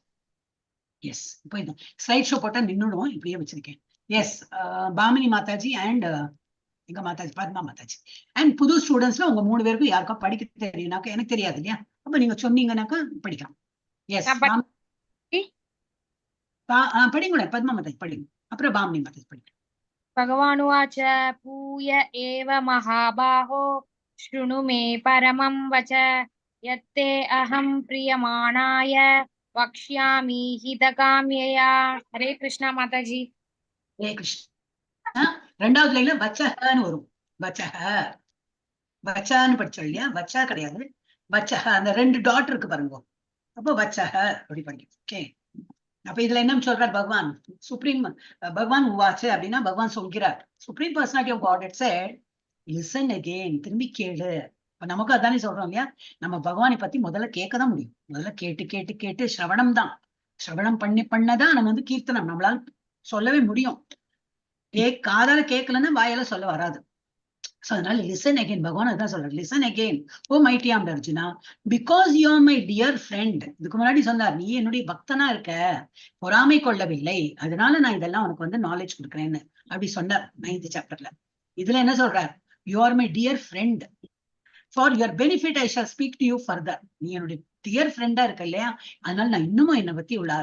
எஸ். இப்போ இந்த ஸ்லைட் ஷோ போட்டா நின்னுடும், இப்படியே வச்சிருக்கேன். எஸ். பாமினி மாதாஜி அண்ட் எங்க மாதாஜி பத்மா மாதாஜி அண்ட் புது ஸ்டூடெண்ட்ஸ்ல உங்க 3 பேருக்கும் யாருக்கா படிக்க தெரியும்னாக்கா, எனக்கு தெரியாது இல்லையா, அப்ப நீங்க சொன்னீங்கன்னாக்கா படிக்கலாம். எஸ். படிங்க பத்மா மாதாஜி படிங்க, அப்புறம் பாமினி மாதாஜி படிங்க. भगवानुवाच पूय एव महाबाहो शृणु मे परमं वच यत्ते अहं प्रियमाणाय वक्ष्यामि हितकाम्यया. हरे कृष्णा माताजी. ஹரே கிருஷ்ணா. 2வது லைன்ல வச்சஹன்னு வரும். வச்சஹ வச்சான்னு படிச்சோம் இல்லையா, வச்சா கிடையாது வச்சஹ. அந்த 2 டாட் இருக்கு பாருங்க, அப்போ வச்சஹ அப்படி படிக்கும். ஓகே. அப்ப இதுல என்ன சொல்றார் பகவான், சுப்ரீம் பகவான் உவாச்சு அப்படின்னா பகவான் சொல்கிறார். Supreme personality of god said listen again, திரும்பி கேளு. இப்ப நமக்கு அதானே சொல்றோம் இல்லையா, நம்ம பகவானை பத்தி முதல்ல கேட்கதான் முடியும். முதல்ல கேட்டு கேட்டு கேட்டு சிரவணம் தான். சிரவணம் பண்ணதான் நம்ம வந்து கீர்த்தனம் நம்மளால சொல்லவே முடியும். காதால கேட்கலன்னா வாயால சொல்ல வராது. சோ அதனால லிசன் அகெயின், பகவான் அதான் சொல்றாரு, லிசன் அகெயின் ஓ மைட்டி ஆம் Arjuna, because you are my dear friend. இதுக்கு முன்னாடி சொன்னார், நீ என்னுடைய பக்தனா இருக்க, பொறாமை கொள்ளவில்லை, அதனால நான் இதெல்லாம் உனக்கு வந்து நாலேஜ் கொடுக்குறேன்னு அப்படி சொன்னார் 9th சாப்டர்ல. இதுல என்ன சொல்றார், you are my dear friend, for your benefit I shall speak to you further. நீ என்னுடைய டியர் ஃப்ரெண்டா இருக்க இல்லையா, அதனால நான் இன்னமும் என்னை பத்தி உள்ள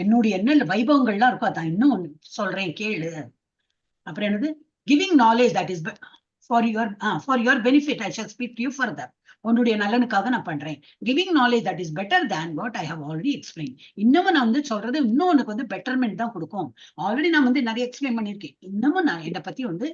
என்னுடைய என்ன வைபவங்கள்லாம் இருக்கோ அதான் இன்னும் சொல்றேன் கேளு. அப்புறம் என்னது, giving knowledge that is for your benefit I shall speak to you further. உன்னுடைய நலனுக்காக நான் பண்றேன். Giving knowledge that is better than what I have already explain. இன்னமும் நான் வந்து சொல்றது இன்னும் உனக்கு வந்து பெட்டர்மெண்ட் தான் கொடுக்கும். ஆல்ரெடி நான் வந்து நிறைய எக்ஸ்பிளைன் பண்ணியிருக்கேன், இன்னமும் நான் என்னை பத்தி வந்து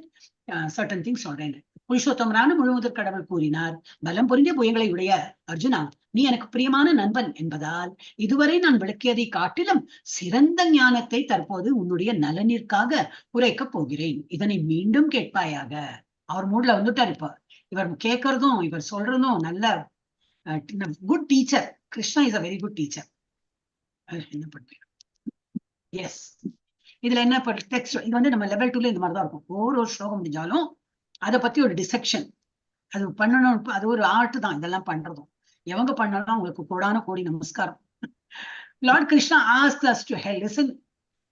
சர்டன் திங்ஸ் சொல்றேன். புருஷோத்தமரான முழுமுதற் கடவுள் கூறினார், பலம் புரிந்த புயங்களை உடைய அர்ஜுனா, நீ எனக்கு பிரியமான நண்பன் என்பதால் இதுவரை நான் விளக்கியதை காட்டிலும் சிறந்த ஞானத்தை தற்போது உன்னுடைய நலனிற்காக உரைக்கப் போகிறேன். இதனை மீண்டும் கேட்பாயாக. அவர் மூட்ல வந்துட்டார். இப்ப இவர் கேட்கறதும் இவர் சொல்றதும் நல்ல good teacher. Krishna is a very good teacher. என்ன பண்ணுறேன். எஸ். இதுல என்ன டெக்ஸ்ட், இது வந்து நம்ம லெவல் 2ல இந்த மாதிரிதான் இருக்கும். ஒவ்வொரு ஸ்லோகம் முடிஞ்சாலும் அதை பத்தி ஒரு டிசெக்ஷன் அது பண்ணணும். அது ஒரு ஆர்ட் தான் இதெல்லாம் பண்றதும். எவங்க பண்ணாலும் உங்களுக்கு கோடான கோடி நமஸ்காரம். Lord Krishna ask us to help. Listen,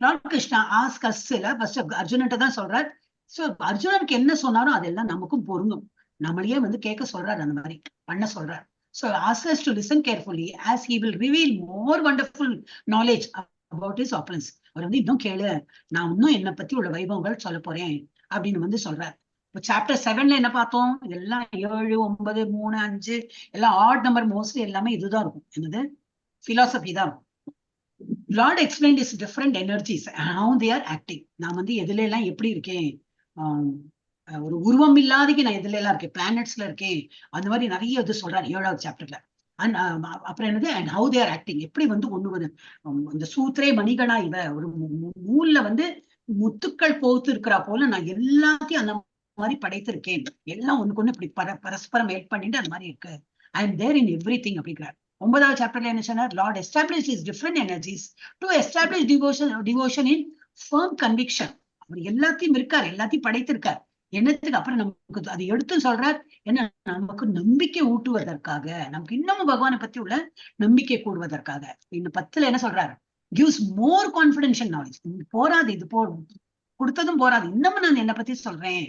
Lord Krishna ask us இல்ல, ஃபர்ஸ்ட் அர்ஜுனன்ட்ட தான் சொல்றார். சோ அர்ஜுனனுக்கு என்ன சொன்னாரோ அதெல்லாம் நமக்கும் பொருந்தும். நம்மளையே வந்து கேட்க சொல்றாரு, அந்த மாதிரி பண்ண சொல்றார். So ask us to listen carefully as he will reveal more wonderful knowledge about his opulence. அவர் வந்து இன்னும் கேளு, நான் இன்னும் என்னை பத்தி உள்ள வைபவங்கள் சொல்ல போறேன் அப்படின்னு வந்து சொல்றார். இப்போ சாப்டர் 7ல என்ன பார்த்தோம், இதெல்லாம் 7, 9, 3, 5 எல்லாம் ஆட் நம்பர். மோஸ்ட்லி எல்லாமே இதுதான் இருக்கும், என்னது பிலாசபி தான் இருக்கும். Lord explained is different energies how they are acting. நான் வந்து எதுல எல்லாம் எப்படி இருக்கேன், ஒரு உருவம் இல்லாதக்கு நான் எதுல எல்லாம் இருக்கேன், பிளானட்ஸ்ல இருக்கேன், அந்த மாதிரி நிறைய இது சொல்றாரு 7வது சாப்டர்ல. அப்புறம் என்னது, அண்ட் ஹவு தேர் ஆக்டிங், எப்படி வந்து ஒண்ணு இந்த சூத்திரே மணிகனா இவ ஒரு நூல்ல வந்து முத்துக்கள் போத்து இருக்கிறா போல நான் எல்லாத்தையும் அந்த மாதிரி படைத்திருக்கேன், எல்லாம் ஒண்ணுக்கு ஒண்ணு இப்படி பரஸ்பரம் ஹெல்ப் பண்ணிட்டு அந்த மாதிரி இருக்கு. I am there in everything அப்படிங்கிறார். 9வது சாப்டர்ல என்ன சொன்னார், Lord establish is different energies to establish devotion in firm conviction. அவர் எல்லாத்தையும் இருக்கார், எல்லாத்தையும் படைத்திருக்கார். என்னத்துக்கு அப்புறம் நமக்கு அதை எடுத்து சொல்றார் என்ன, நமக்கு நம்பிக்கை ஊட்டுவதற்காக, நமக்கு இன்னமும் பகவானை பத்தி உள்ள நம்பிக்கை கூடுவதற்காக. இந்த 10ல என்ன சொல்றாரு, gives more confidential knowledge. போராது, இது கொடுத்ததும் போராது, இன்னமும் நான் என்னை பத்தி சொல்றேன்.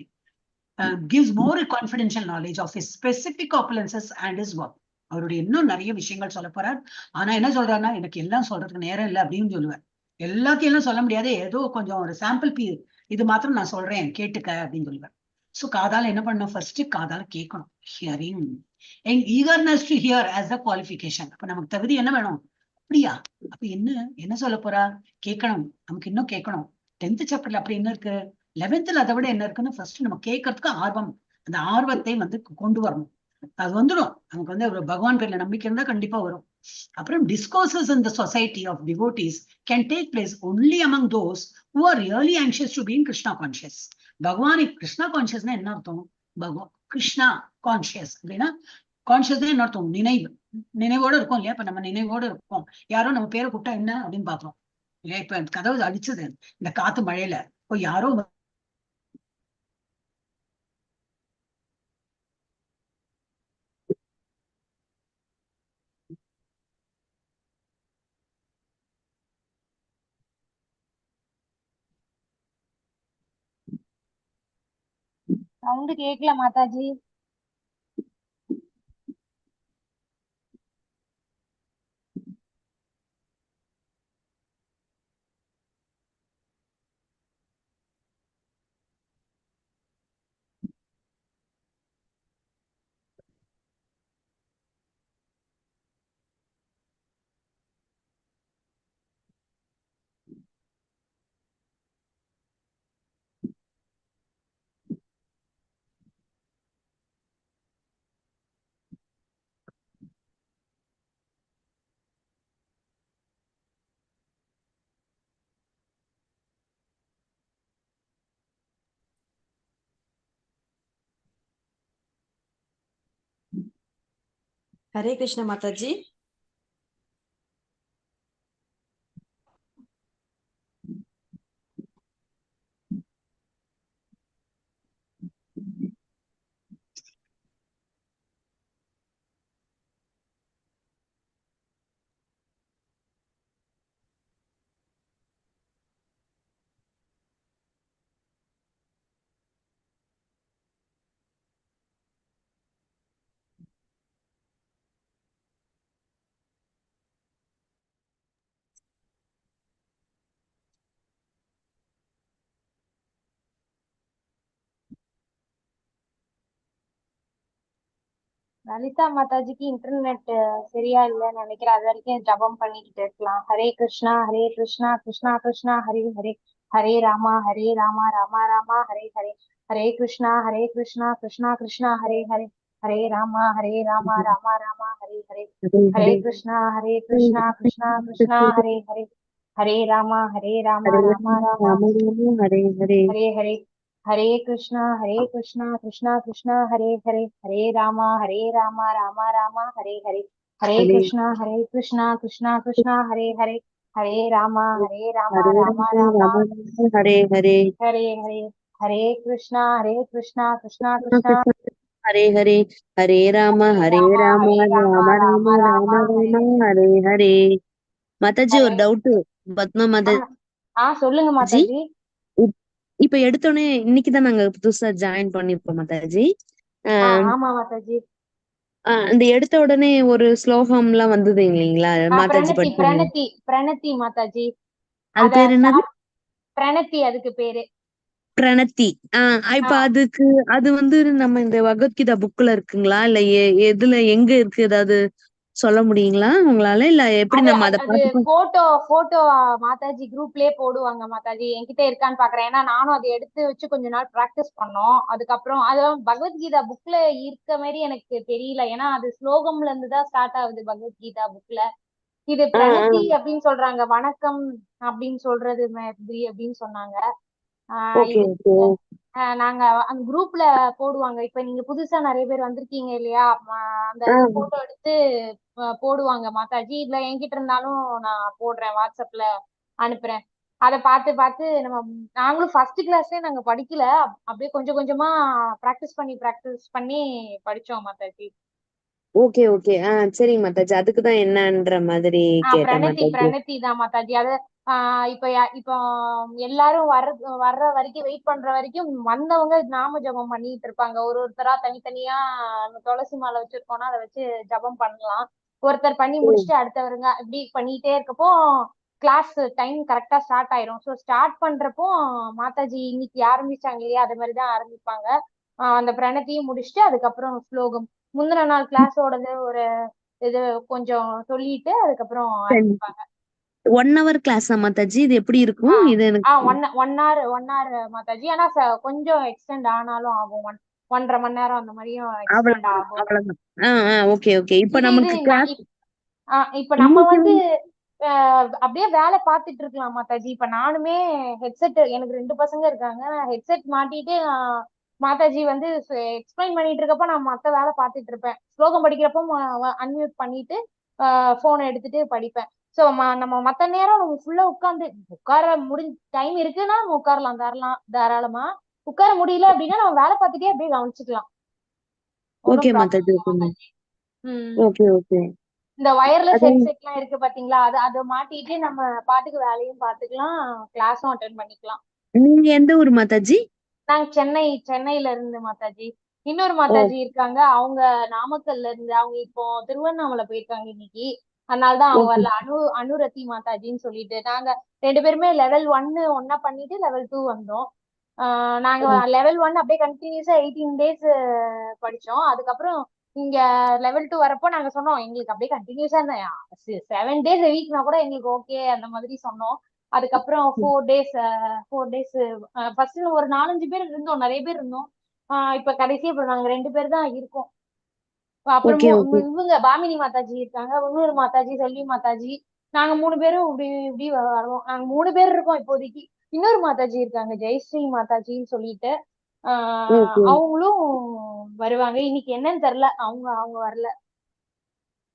gives more confidential knowledge of his specific opulences and his work. அவருடைய இன்னும் நிறைய விஷயங்கள் சொல்ல போறார். ஆனா என்ன சொல்றாருன்னா, எனக்கு எல்லாம் சொல்றதுக்கு நேரம் இல்லை அப்படின்னு சொல்லுவார். எல்லாத்தையும் எல்லாம் சொல்ல முடியாது, ஏதோ கொஞ்சம் ஒரு சாம்பிள் இது மாத்திரம் நான் சொல்றேன் கேட்டுக்க அப்படின்னு சொல்லுவார். சோ காதால என்ன பண்ணணும், ஃபர்ஸ்ட் காதால கேட்கணும். Hearing eagerness to hear as the qualification. அப்ப நமக்கு தகுதி என்ன வேணும், அப்படியா, அப்ப என்ன சொல்ல போறா, கேட்கணும், நமக்கு இன்னும் கேட்கணும். 10th சாப்டர்ல அப்படி என்ன இருக்கு, 11th அதை விட என்ன இருக்குன்னு ஃபர்ஸ்ட் நம்ம கேட்கறதுக்கு ஆர்வம், அந்த ஆர்வத்தை கொண்டு வரணும். அது வந்துடும் நமக்கு ஒரு பகவான் பேர்ல நம்பிக்கை இருந்தா கண்டிப்பா வரும். அப்புறம் discourses in the society of devotees can take place only among those who are really anxious to be in Krishna conscious. பகவான் கிருஷ்ணா கான்சியஸ்னா என்ன அர்த்தம், பகவான் கிருஷ்ணா கான்சியஸ் அப்படின்னா, கான்சியஸ்னா என்ன அர்த்தம், நினைவோட இருக்கும் இல்லையா. இப்ப நம்ம நினைவோட இருக்கோம், யாரோ நம்ம பேரை கூப்பிட்டா என்ன அப்படின்னு பாப்போம் இல்லையா. இப்ப கதவு அடிச்சது இந்த காத்து மழையில, இப்போ யாரோ சவுண்ட் கேக்கல மாதாஜி. Hare Krishna Mataji. லலிதா மாதாஜிக்கு இன்டர்நெட் சரியா இல்லைன்னு நினைக்கிறேன். அது வரைக்கும் ஜபம் பண்ணிக்கிட்டு இருக்கலாம். ஹரே கிருஷ்ணா கிருஷ்ணா கிருஷ்ணா ஹரே ஹரே, ஹரே ராமா ராமா ராமா ஹரே ஹரே, ஹரே கிருஷ்ணா கிருஷ்ணா கிருஷ்ணா ஹரே ஹரே, ஹரே ராமா ராமா ராமா ஹரே ஹரே, ஹரே கிருஷ்ணா கிருஷ்ணா கிருஷ்ணா ஹரே ஹரே, ஹரே ராமா ராமா ராமா ஹரே ஹரே. ஹரே ஹரே, ஹரே கிருஷ்ணா கிருஷ்ணா கிருஷ்ணா ஹரே ஹரே, ஹரே ராமா ராமா ராமா ஹரே ஹரே, ஹரே கிருஷ்ணா கிருஷ்ணா கிருஷ்ணா ஹரே ஹரே, ஹரே ராமா ராமா ராமா ஹரே ஹரே. ஹரே ஹரே, ஹரே கிருஷ்ணா கிருஷ்ணா கிருஷ்ணா ஹரே ஹரே, ஹரே ராம ராம ராம ராம ஹரே ஹரே. மாதாஜி ஒரு டவுட், பத்மா மாதாஜி. சொல்லுங்க மாதாஜி. இப்ப எடுத்தோடனே இன்னைக்குதான் நாங்க புதுசா ஜாயின் பண்ணிருப்போம் மாதாஜி. ஆமா மாதாஜி. அந்த எடுத்த உடனே ஒரு ஸ்லோகம் எல்லாம் வந்தது இல்லைங்களா மாதாஜி பிரணதி படிச்சு, பிரணதி பிரணதி மாதாஜி. அது பேர் என்னது, பிரணதி அதுக்கு பேரு. பிரணத்தி. இப்ப அதுக்கு அது நம்ம இந்த பகவத்கீதா புக்ல இருக்குங்களா இல்ல எதுல எங்க இருக்கு, ஏதாவது சொல்ல முடியுங்களா உங்களால, இல்ல எப்படி நம்ம அதை பார்த்து? போட்டோ மாதாஜி குரூப்லயே போடுவாங்க மாதாஜி. என்கிட்ட இருக்கான்னு பாக்குறேன், ஏன்னா நானும் அதை எடுத்து வச்சு கொஞ்ச நாள் பிராக்டிஸ் பண்ணோம். அதுக்கப்புறம் அது பகவத்கீதா புக்ல இருக்க மாதிரி எனக்கு தெரியல, ஏன்னா அது ஸ்லோகம்ல இருந்து தான் ஸ்டார்ட் ஆகுது பகவத்கீதா புக்ல. இது பிரணதி அப்படின்னு சொல்றாங்க, வணக்கம் அப்படின்னு சொல்றது மாதிரி அப்படின்னு சொன்னாங்க. நாங்க அந்த குரூப்ல போடுவாங்க. இப்ப நீங்க புதுசா நிறைய பேர் வந்திருக்கீங்க இல்லையா, அந்த போட்டோ எடுத்து போடுவாங்க மாதாஜி. இல்ல என்கிட்ட இருந்தாலும் நான் போடுறேன், வாட்ஸ்அப்ல அனுப்புறேன். அதை பார்த்து பார்த்து நாங்களும் ஃபர்ஸ்ட் கிளாஸ்லயே நாங்க படிக்கல. அப்படியே கொஞ்சம் கொஞ்சமா ப்ராக்டிஸ் பண்ணி படிச்சோம் மாதாஜி. Okay okay. சரிங்க மாதாஜி. அதுக்குதான் என்னன்ற மாதிரி கேட்டேன் மாதாஜி. பிரணதி தான் மாதாஜி. அது இப்போ எல்லாரும் வர்ற வரைக்கும் வெயிட் பண்ற வரைக்கும் வந்தவங்க நாம ஜபம் பண்ணிட்டு இருப்பாங்க. ஒருத்தரா தனித்தனியா துளசி மாலை வச்சிருக்கோம்னா அதை வச்சு ஜபம் பண்ணலாம். ஒருத்தர் பண்ணி முடிச்சுட்டு அடுத்தவருங்க இப்படி பண்ணிட்டே இருக்கப்போ கிளாஸ் டைம் கரெக்டா ஸ்டார்ட் ஆயிரும். ஸோ ஸ்டார்ட் பண்றப்போ மாதாஜி இன்னைக்கு ஆரம்பிச்சாங்க இல்லையா, அது மாதிரிதான் ஆரம்பிப்பாங்க. அந்த பிரணத்தையும் முடிச்சுட்டு அதுக்கப்புறம் ஸ்லோகம் முந்தின நாள் கிளாஸோடது ஒரு இது கொஞ்சம் சொல்லிட்டு அதுக்கப்புறம் ஆரம்பிப்பாங்க. 1 hour கிளாஸா மாதாஜி? இது எப்படி இருக்கும்? இது எனக்கு 1 hour மாதாஜி. ஆனா கொஞ்சம் எக்ஸ்டெண்ட் ஆனாலும் ஆகும். 1.5 மணி நேரம் அந்த மாதிரியும் எக்ஸ்டெண்ட் ஆகும். அவ்வளவுதான். Okay okay. இப்ப நமக்கு இது கிளாஸ் இப்ப நம்ம வந்து அப்படியே வேலை பார்த்துட்டு இருக்கலாம் மாதாஜி. இப்ப நானுமே ஹெட்செட், எனக்கு 2 பசங்க இருக்காங்க. ஹெட்செட் மாட்டிட்டு மாதாஜி வந்து எக்ஸ்பிளைன் பண்ணிட்டு இருக்கப்ப நான் மத்த வேலை பார்த்துட்டு இருப்பேன். ஸ்லோகம் படிக்கிறப்போ அன்மியூட் பண்ணிட்டு போனை எடுத்துட்டு படிப்பேன். சோ நம்ம மத்த நேரம் நம்ம ஃபுல்லா உட்கார டைம் இருக்குன்னா நம்ம உட்காரலாம் தாராளமா. உட்கார முடியல அப்படின்னா நம்ம வேலை பார்த்துட்டே அப்படியே கவனிச்சுக்கலாம். ஓகே மாதாஜி. Okay okay. இந்த வயர்லெஸ் ஹெட்செட் எல்லாம் இருக்கு பாத்தீங்களா, அதை மாட்டிட்டு நம்ம பாட்டுக்கு வேலையும் பாத்துக்கலாம், கிளாஸும் அட்டென்ட் பண்ணிக்கலாம். நீங்க எந்த ஊர் மாதாஜி? நாங்க சென்னையில இருந்து மாதாஜி. இன்னொரு மாதாஜி இருக்காங்க, அவங்க நாமக்கல்ல இருந்து. அவங்க இப்போ திருவண்ணாமலை போயிருக்காங்க இன்னைக்கு. அதனாலதான் அவங்க வரல. அனுரத்தி மாதாஜின்னு சொல்லிட்டு. நாங்க 2 பேருமே level 1 ஒன்னா பண்ணிட்டு level 2 வந்தோம். நாங்க level 1 அப்படியே கண்டினியூஸா 18 days படிச்சோம். அதுக்கப்புறம் இங்க level 2 வரப்போ நாங்க சொன்னோம் எங்களுக்கு அப்படியே கண்டினியூஸா 7 days a weekனா கூட எங்களுக்கு ஓகே அந்த மாதிரி சொன்னோம். அதுக்கப்புறம் 4 days ஃபர்ஸ்ட் ஒரு 4-5 பேர் இருந்தோம், நிறைய பேர் இருந்தோம். இப்ப கடைசியா இப்ப நாங்க 2 பேர் தான் இருக்கோம். அப்புறம் இவங்க பாமினி மாதாஜி இருக்காங்க, இன்னொரு மாதாஜி செல்வி மாதாஜி. நாங்க 3 பேரும் இப்படி இப்படி வருவோம். நாங்க 3 பேர் இருக்கோம் இப்போதைக்கு. இன்னொரு மாதாஜி இருக்காங்க ஜெயஸ்ரீ மாதாஜின்னு சொல்லிட்டு. அவங்களும் வருவாங்க. இன்னைக்கு என்னன்னு தெரியல, அவங்க வரல.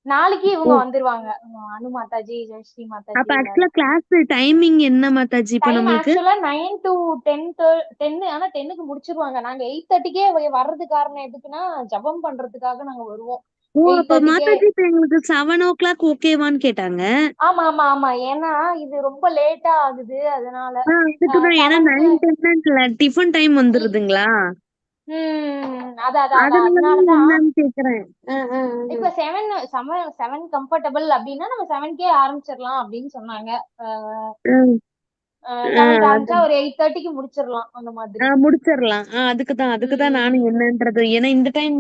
நாளைக்கு இவங்க வந்துருவாங்க, அனு மாதாஜி ஜெயஸ்ரீ மாதாஜி. அப்ப ஆக்சுவலா கிளாஸ் டைமிங் என்ன மாதாஜி? இப்ப நமக்கு 9 to 10. ஆனா 10க்கு முடிச்சிருவாங்க. நாங்க 8:30க்கே வர்றது காரணம் எதுக்குன்னா ஜபம் பண்றதுக்காக நாங்க வருவோம். அப்ப மாதாஜி இப்ப எங்களுக்கு 7 o'clock ஓகேவான்னு கேட்டாங்க. ஆமா. ஏன்னா இது ரொம்ப லேட்டா ஆகுது, அதனால. அதுக்குதான். ஏன்னா 9-10 டிஃபன் டைம் வந்துருதுங்களா, அதனாலதான் கேக்குறேன். இப்ப 7 கம்ஃபர்டபிள் அப்படின்னா நம்ம 7க்கே ஆரம்பிச்சிடலாம் அப்படின்னு சொன்னாங்க. 7க்கு ஆரம்பிச்சா ஒரு 8:30க்கு முடிச்சிடலாம் அந்த மாதிரி. முடிச்சிடலாம். அதுக்குதான் நானும் என்னன்றது. ஏன்னா இந்த டைம்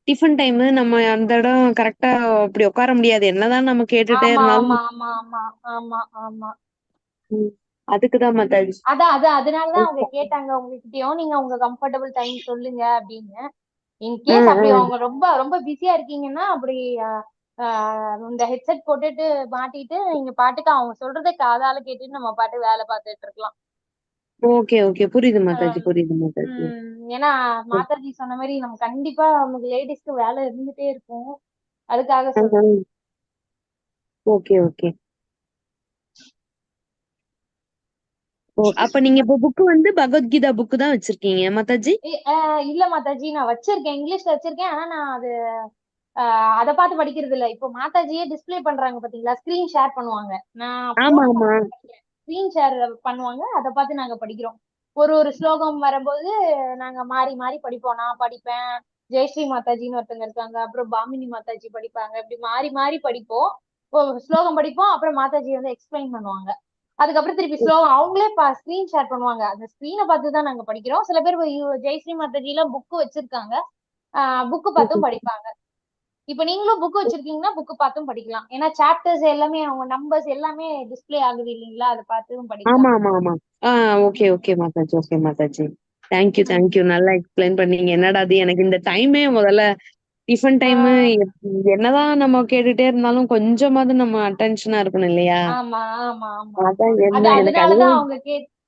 டிஃபன் டைம், நம்ம அந்த இடம் கரெக்டா அப்படி உட்கார முடியாது, என்னதான் நம்ம கேட்டுட்டே இருந்தாலும். ஆமா. அதுக்குதான் மாதாஜி. அதனாலதான் அவங்க கேட்டாங்க உங்ககிட்டயும், நீங்க உங்க கம்ஃபர்டபிள் டைம் சொல்லுங்க அப்படின்னு. இன்கேஸ் அப்படி அவங்க ரொம்ப ரொம்ப பிஸியா இருக்கீங்கன்னா அப்படி இந்த ஹெட்செட் போட்டுட்டு மாட்டிட்டு நீங்க பாட்டுக்கு அவங்க சொல்றதை காதால கேட்டுட்டு நம்ம பாட்டு வேலை பார்த்துட்டு இருக்கலாம். ஓகே புரியுது மாதாஜி. ஏன்னா மாதாஜி சொன்ன மாதிரி நம்ம கண்டிப்பா நமக்கு லேடிஸ்க்கு வேலை இருந்துட்டே இருக்கும், அதுக்காக சொல்றேன். ஓகே. அப்ப நீங்க இப்ப புக் வந்து பகவத்கீதா புக் தான் வச்சிருக்கீங்க மாதாஜி? இல்ல மாதாஜி, நான் வச்சிருக்கேன், இங்கிலீஷ்ல வச்சிருக்கேன். ஆனா நான் அதை பார்த்து படிக்கிறது இல்ல. இப்போ மாதாஜியே டிஸ்பிளே பண்றாங்க பாத்தீங்களா, ஸ்கிரீன் ஷேர் பண்ணுவாங்க. நான் ஸ்கிரீன் ஷேர் பண்ணுவாங்க, அதை பார்த்து நாங்க படிக்கிறோம். ஒரு ஸ்லோகம் வரும்போது நாங்க மாறி மாறி படிப்போம். நான் படிப்பேன், ஜெயஸ்ரீ மாதாஜின்னு ஒருத்தங்க இருக்காங்க, அப்புறம் பாமினி மாதாஜி படிப்பாங்க. இப்படி மாறி மாறி படிப்போம். ஸ்லோகம் படிப்போம், அப்புறம் மாதாஜி வந்து எக்ஸ்பிளைன் பண்ணுவாங்க. அதுக்கப்புறம் திருப்பி ஸ்லோகம் அவங்களே ஸ்கிரீன் ஷேர் பண்ணுவாங்க. அந்த ஸ்கிரீனை பார்த்துதான் நாங்க படிக்கிறோம். சில பேர் ஜெயஸ்ரீ மாதாஜி எல்லாம் புக் வச்சிருக்காங்க, புக்கு பார்த்தும் படிப்பாங்க. இப்ப நீங்களும் புக் வச்சிருக்கீங்கன்னா புக் பார்த்தும் படிக்கலாம். ஏன்னா சாப்டர்ஸ் எல்லாமே அவங்க நம்பர்ஸ் எல்லாமே டிஸ்பிளே ஆகுது இல்லைங்களா, அதை பார்த்தும் படிக்கலாம். ஆமா. ஓகே மாதாஜி. தேங்க்யூ. நல்லா எக்ஸ்பிளைன் பண்ணீங்க. என்னடா அது, எனக்கு இந்த டைமே முதல்ல டிஃபன் டைம் என்னதான் நம்ம கேட்டுட்டே இருந்தாலும் கொஞ்சமாவது நம்ம அட்டென்ஷனா இருக்கணும் இல்லையா? ஆமா. அதனாலதான் அவங்க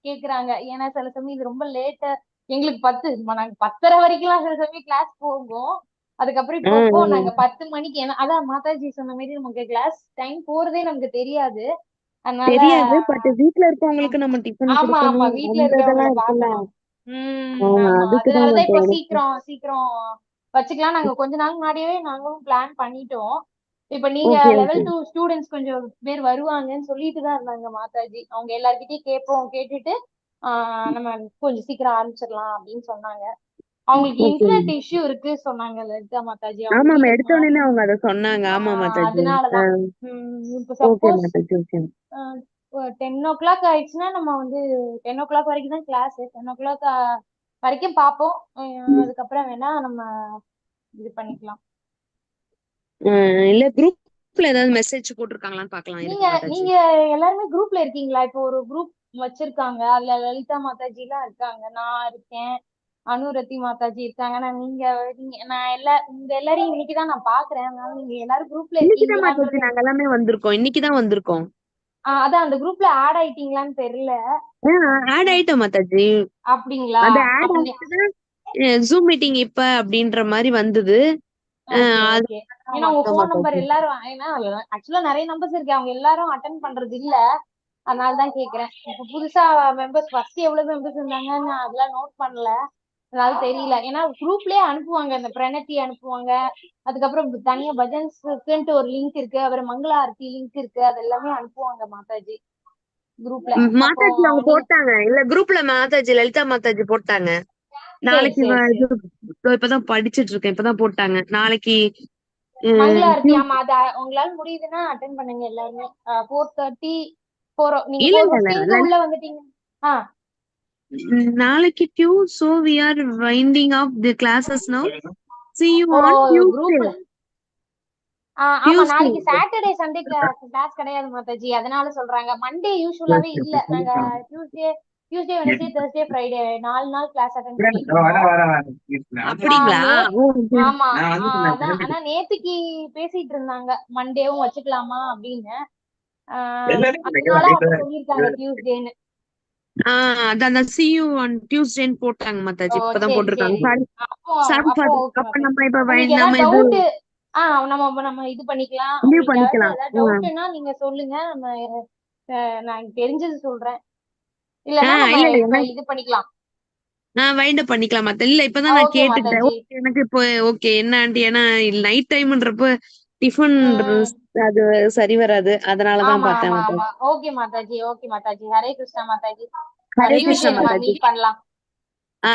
கேக்குறாங்க. ஏன்னா சில சமயம் இது ரொம்ப லேட்டா எங்களுக்கு நாங்க 10:30 வரைக்கும் சில சமயம் கிளாஸ் போகும். அதுக்கப்புறம் இப்போ நாங்க 10 மணிக்கு, அதான் மாதாஜி சொன்ன மாதிரி நமக்கு கிளாஸ் டைம் போறதே நமக்கு தெரியாது. அதனால தெரியாது. பட் வீட்ல இருக்கவங்களுக்கு நம்ம டிஃபன் ஆமா ஆமா குடுக்கணும். வீட்ல அந்த இருக்கிறவங்கள இதெல்லாம் இருக்குல்ல. பாக்கணும். ஆமா அதுக்குதான் அதனாலதான் மத்த இப்போ எனக்கு. சீக்கிரம் வச்சுக்கலாம். நாங்க கொஞ்ச நாள் முன்னாடியே நாங்களும் பிளான் பண்ணிட்டோம். இப்ப நீங்க ஓகே, லெவல் ஓகே. 2 ஸ்டூடெண்ட்ஸ் கொஞ்சம் பேர் வருவாங்கன்னு சொல்லிட்டு தான் இருந்தாங்க மாதாஜி. அவங்க எல்லார்கிட்டயும் கேட்டுட்டு நம்ம கொஞ்சம் சீக்கிரம் ஆரம்பிச்சிடலாம் அப்படின்னு சொன்னாங்க. அவங்களுக்கு ஓகே. இன்டர்நெட் இஷ்யூ இருக்கு சொன்னாங்க லலிதா மாதாஜி. அவங்க ஆமாமா. வீடு எடுத்த உடனே அவங்க அத சொன்னாங்க. ஆமா மாதாஜி. அதனாலதான் இப்ப okay suppose Mataji. Okay. 10 o'clock ஆயிடுச்சுன்னா நம்ம வந்து 10 o'clock வரைக்கும் தான் கிளாஸ். 10 o'clock வரைக்கும் பார்ப்போம். அதுக்கப்புறம் வேணா நம்ம இது பண்ணிக்கலாம். இல்ல குரூப்ல ஏதாவது மெசேஜ் போட்டிருக்காங்களான்னு பாக்கலாம். நீங்க இருக்கு மாதாஜி. நீங்க எல்லாருமே குரூப்ல இருக்கீங்களா? இப்போ ஒரு குரூப் வச்சிருக்காங்க. அதுல லலிதா மாதாஜி எல்லாம் இருக்காங்க, நான் இருக்கேன், அனுரத்தி மாதாஜி இருக்காங்க. நான் உங்க எல்லாரையும் இன்னைக்குதான் நான் பாக்குறேன். அதனால நீங்க எல்லாரும் குரூப்ல இன்னைக்குதான் மாதாஜி இருக்கீங்களான்றது நாங்க எல்லாமே வந்திருக்கோம். இன்னைக்குதான் வந்திருக்கோம். அதான் அந்த குரூப்ல ஆட் ஆயிட்டீங்களான்னு தெரியல. ஆட் ஆயிட்டோம் மாதாஜி. அப்படிங்களா? அது ஆட் அப்ப ஆயிட்டுதான் ஜூம் மீட்டிங் இப்ப அப்படின்ற மாதிரி வந்தது. ஓகே அது ஓகே. ஏன்னா உங்க வந்தோம் போன் நம்பர் மாதாஜி. எல்லாரும், ஏன்னா ஆக்சுவலா நிறைய நம்பர்ஸ் இருக்கு, அவங்க எல்லாரும் அட்டன் பண்றது இல்ல. அதனாலதான் கேக்குறேன். இப்ப புதுசா மெம்பர்ஸ் ஃபர்ஸ்ட் எவ்வளவு மெம்பர்ஸ் இருந்தாங்கன்னு அதெல்லாம் நோட் பண்ணல. அதனால தெரியல. ஏன்னா குரூப்லயே அனுப்புவாங்க, இந்த பிரணத்தி அனுப்புவாங்க. அதுக்கப்புறம் தனியா பஜன்ஸ்க்குன்ட்டு ஒரு லிங்க் இருக்கு, அப்புறம் மங்கள ஆரத்தி லிங்க் இருக்கு, அது எல்லாமே அனுப்புவாங்க மாதாஜி குரூப்ல. அப்போ மாதாஜி அவங்க நீங்க போட்டாங்க. இல்ல குரூப்ல மாதாஜி லலிதா மாதாஜி போட்டாங்க. சரி நாளைக்கு சரி சரி. இப்பதான் படிச்சிட்டு இருக்கேன். இப்பதான் போட்டாங்க. நாளைக்கு மங்கள ஆரத்தி, டியூஸ் ஆமா அது உங்களால முடியுதுன்னா அட்டன் பண்ணுங்க எல்லாருமே. 4:30 நீங்க இல்ல இல்ல 4:15 உள்ள வந்துட்டீங்க. ஆஹ் நாளைக்கு so we are winding up the classes now. See you O on Tuesday. குரூப்ல ஆமா Tuesday. நாளைக்கு சாட்டர்டே சண்டே கிளாஸ் கிடையாது மாதாஜி, அதனால சொல்றாங்க. மண்டே யூஸ்வலாவே இல்ல. நாங்க டியூஸ்டே வெனஸ்டே தேர்ஸ்டே ஃப்ரைடே 4 நாள் கிளாஸ் அட்டன் பண்ணிட்டு இருக்கோம். அப்படிங்களா? ஆமா அதான். ஆனா நேத்துக்கு பேசிட்டு இருந்தாங்க மண்டேவும் வச்சுக்கலாமா அப்படின்னு. அதனால அவங்க சொல்லியிருக்காங்க டியூஸ்டேன்னு. அதான் see you on Tuesday போட்டாங்க மாதாஜி. ஓ இப்பதான் சரி போட்டிருக்காங்க. சரி. சாரி அப்போ சாரி அப்போ ஃபாதர். ஓகே அப்ப மாதாஜி. நம்ம இப்ப உங்களுக்கு நம்ம ஏதாவது இது டவுட் நம்ம இது பண்ணிக்கலாம். முடிவு உங்களுக்கு பண்ணிக்கலாம். ஏதாவது டவுட்னா நீங்க சொல்லுங்க. நான் தெரிஞ்சது சொல்றேன். இல்லன்னா நம்ம இல்ல இல்ல இப்ப இது பண்ணிக்கலாம். வைண்ட் அப் பண்ணிக்கலாம் மாத்த. இல்ல இப்பதான் நான் ஓகே கேட்டுக்கிட்டேன். மாதாஜி. Okay, எனக்கு இப்போ ஓகே என்ன ஆண்டி, ஏன்னா நைட் டைம்ன்றப்ப டிஃபன் உம் அது சரி வராது. அதனாலதான் ஆமா பார்த்தேன் ஆமா மாதாஜி. ஆமா. Okay Mataji. Okay Mataji. Hare Krishna Mataji. Hare Krishna Tuesday நம்ம மாதாஜி. மீட் பண்ணலாம்.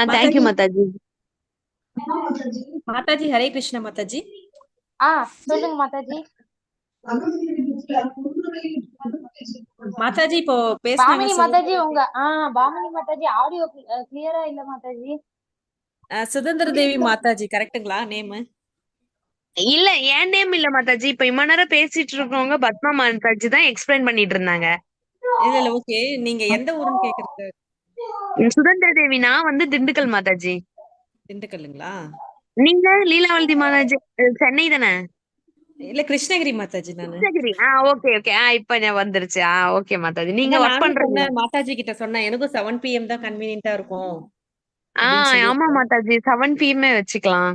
தேங்க்யூ மாதாஜி மாதாஜி. மாதாஜி ஹரே கிருஷ்ணா மாதாஜி. சொல்லுங்க மாதாஜி. மாதாஜி இப்போ பேசினாங்க பாமினி மாதாஜி உங்க பாமினி மாதாஜி ஆடியோ கிளியரா இல்ல மாதாஜி. சுதந்திர தேவி மாதாஜி கரெக்ட்டுங்களா நேம்? இல்ல என் நேம் இல்ல மாதாஜி. இப்ப இம்ம நேரம் பேசிட்டு இருக்கவங்க பத்மா மாதாஜி தான் எக்ஸ்பிளைன் பண்ணிட்டு இருந்தாங்க. இல்ல இல்ல ஓகே. நீங்க எந்த ஊருன்னு கேக்குறது. சுதந்திர தேவி நான் வந்து திண்டுக்கல் மாதாஜி. திண்டுக்கல்லுங்களா? நீங்க லீலாவதி மாதாஜி சென்னை தானே? இல்ல கிருஷ்ணகிரி மாதாஜி நானு. கிருஷ்ணகிரி. Okay okay. இப்ப நான் வந்துருச்சு. ஓகே மாதாஜி. நீங்க அதான் ஒர்க் நானும் பண்றீங்க? சொன்னேன் மாதாஜி கிட்ட சொன்னேன், எனக்கும் 7 PM தான் கன்வீனியன்ட்டா இருக்கும் அப்படின்னு ஆமா சொல்லியிருக்கேன். மாதாஜி. 7 PM வச்சுக்கலாம்.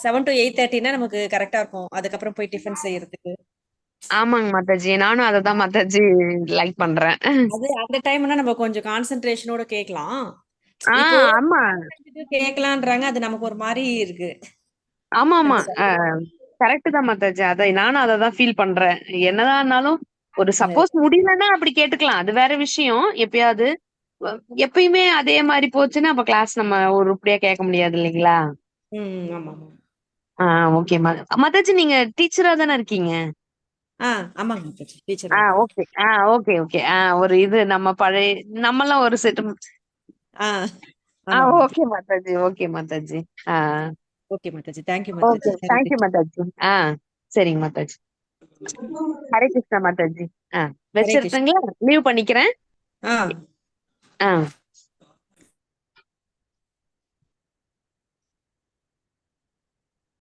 7 to 8:30னா நமக்கு கரெக்டா இருக்கும். அதுக்கப்புறம் போய் டிஃபன் செய்யறதுக்கு. ஆமாங்க மாதாஜி. நானும் அததான் மாதாஜி லைக் பண்றேன். அது அந்த டைம்னா நம்ம கொஞ்சம் கான்சென்ட்ரேஷனோட கேட்கலாம். இப்போ ஆமா கேட்கலான்றாங்க, அது நமக்கு ஒரு மாதிரி இருக்கு. ஆமா ஆமா. அது சரி வராது. கரெக்ட் தான் மாதாஜி. நானும் அததான் ஃபீல் பண்றேன். என்னதான் இருந்தாலும் ஒரு சப்போஸ் முடியலன்னா அப்படி கேட்டுக்கலாம். அது வேற விஷயம். எப்பயாவது எப்பயுமே அதே மாதிரி போச்சுன்னா அப்ப கிளாஸ் நம்ம உருப்படியா கேட்க முடியாது இல்லைங்களா? ஆமா ஆமா. ஓகே மாதாஜி. நீங்க டீச்சரா தானே இருக்கீங்க? ஆமாங்க Mataji, teacher. Okay okay okay. ஒரு இது நம்ம பழைய நம்மலாம் ஒரு செட். ஆமா okay Mataji. Okay Mataji. Okay Mataji. Thank you okay. Mataji. Hare thank you Krishna. Mataji. சரிங்க மாதாஜி. ஹரே கிருஷ்ணா மாதாஜி. ஹரே கிருஷ்ணா. வச்சிருட்டுங்களா? லீவ் பண்ணிக்கிறேன். ஆ ஆ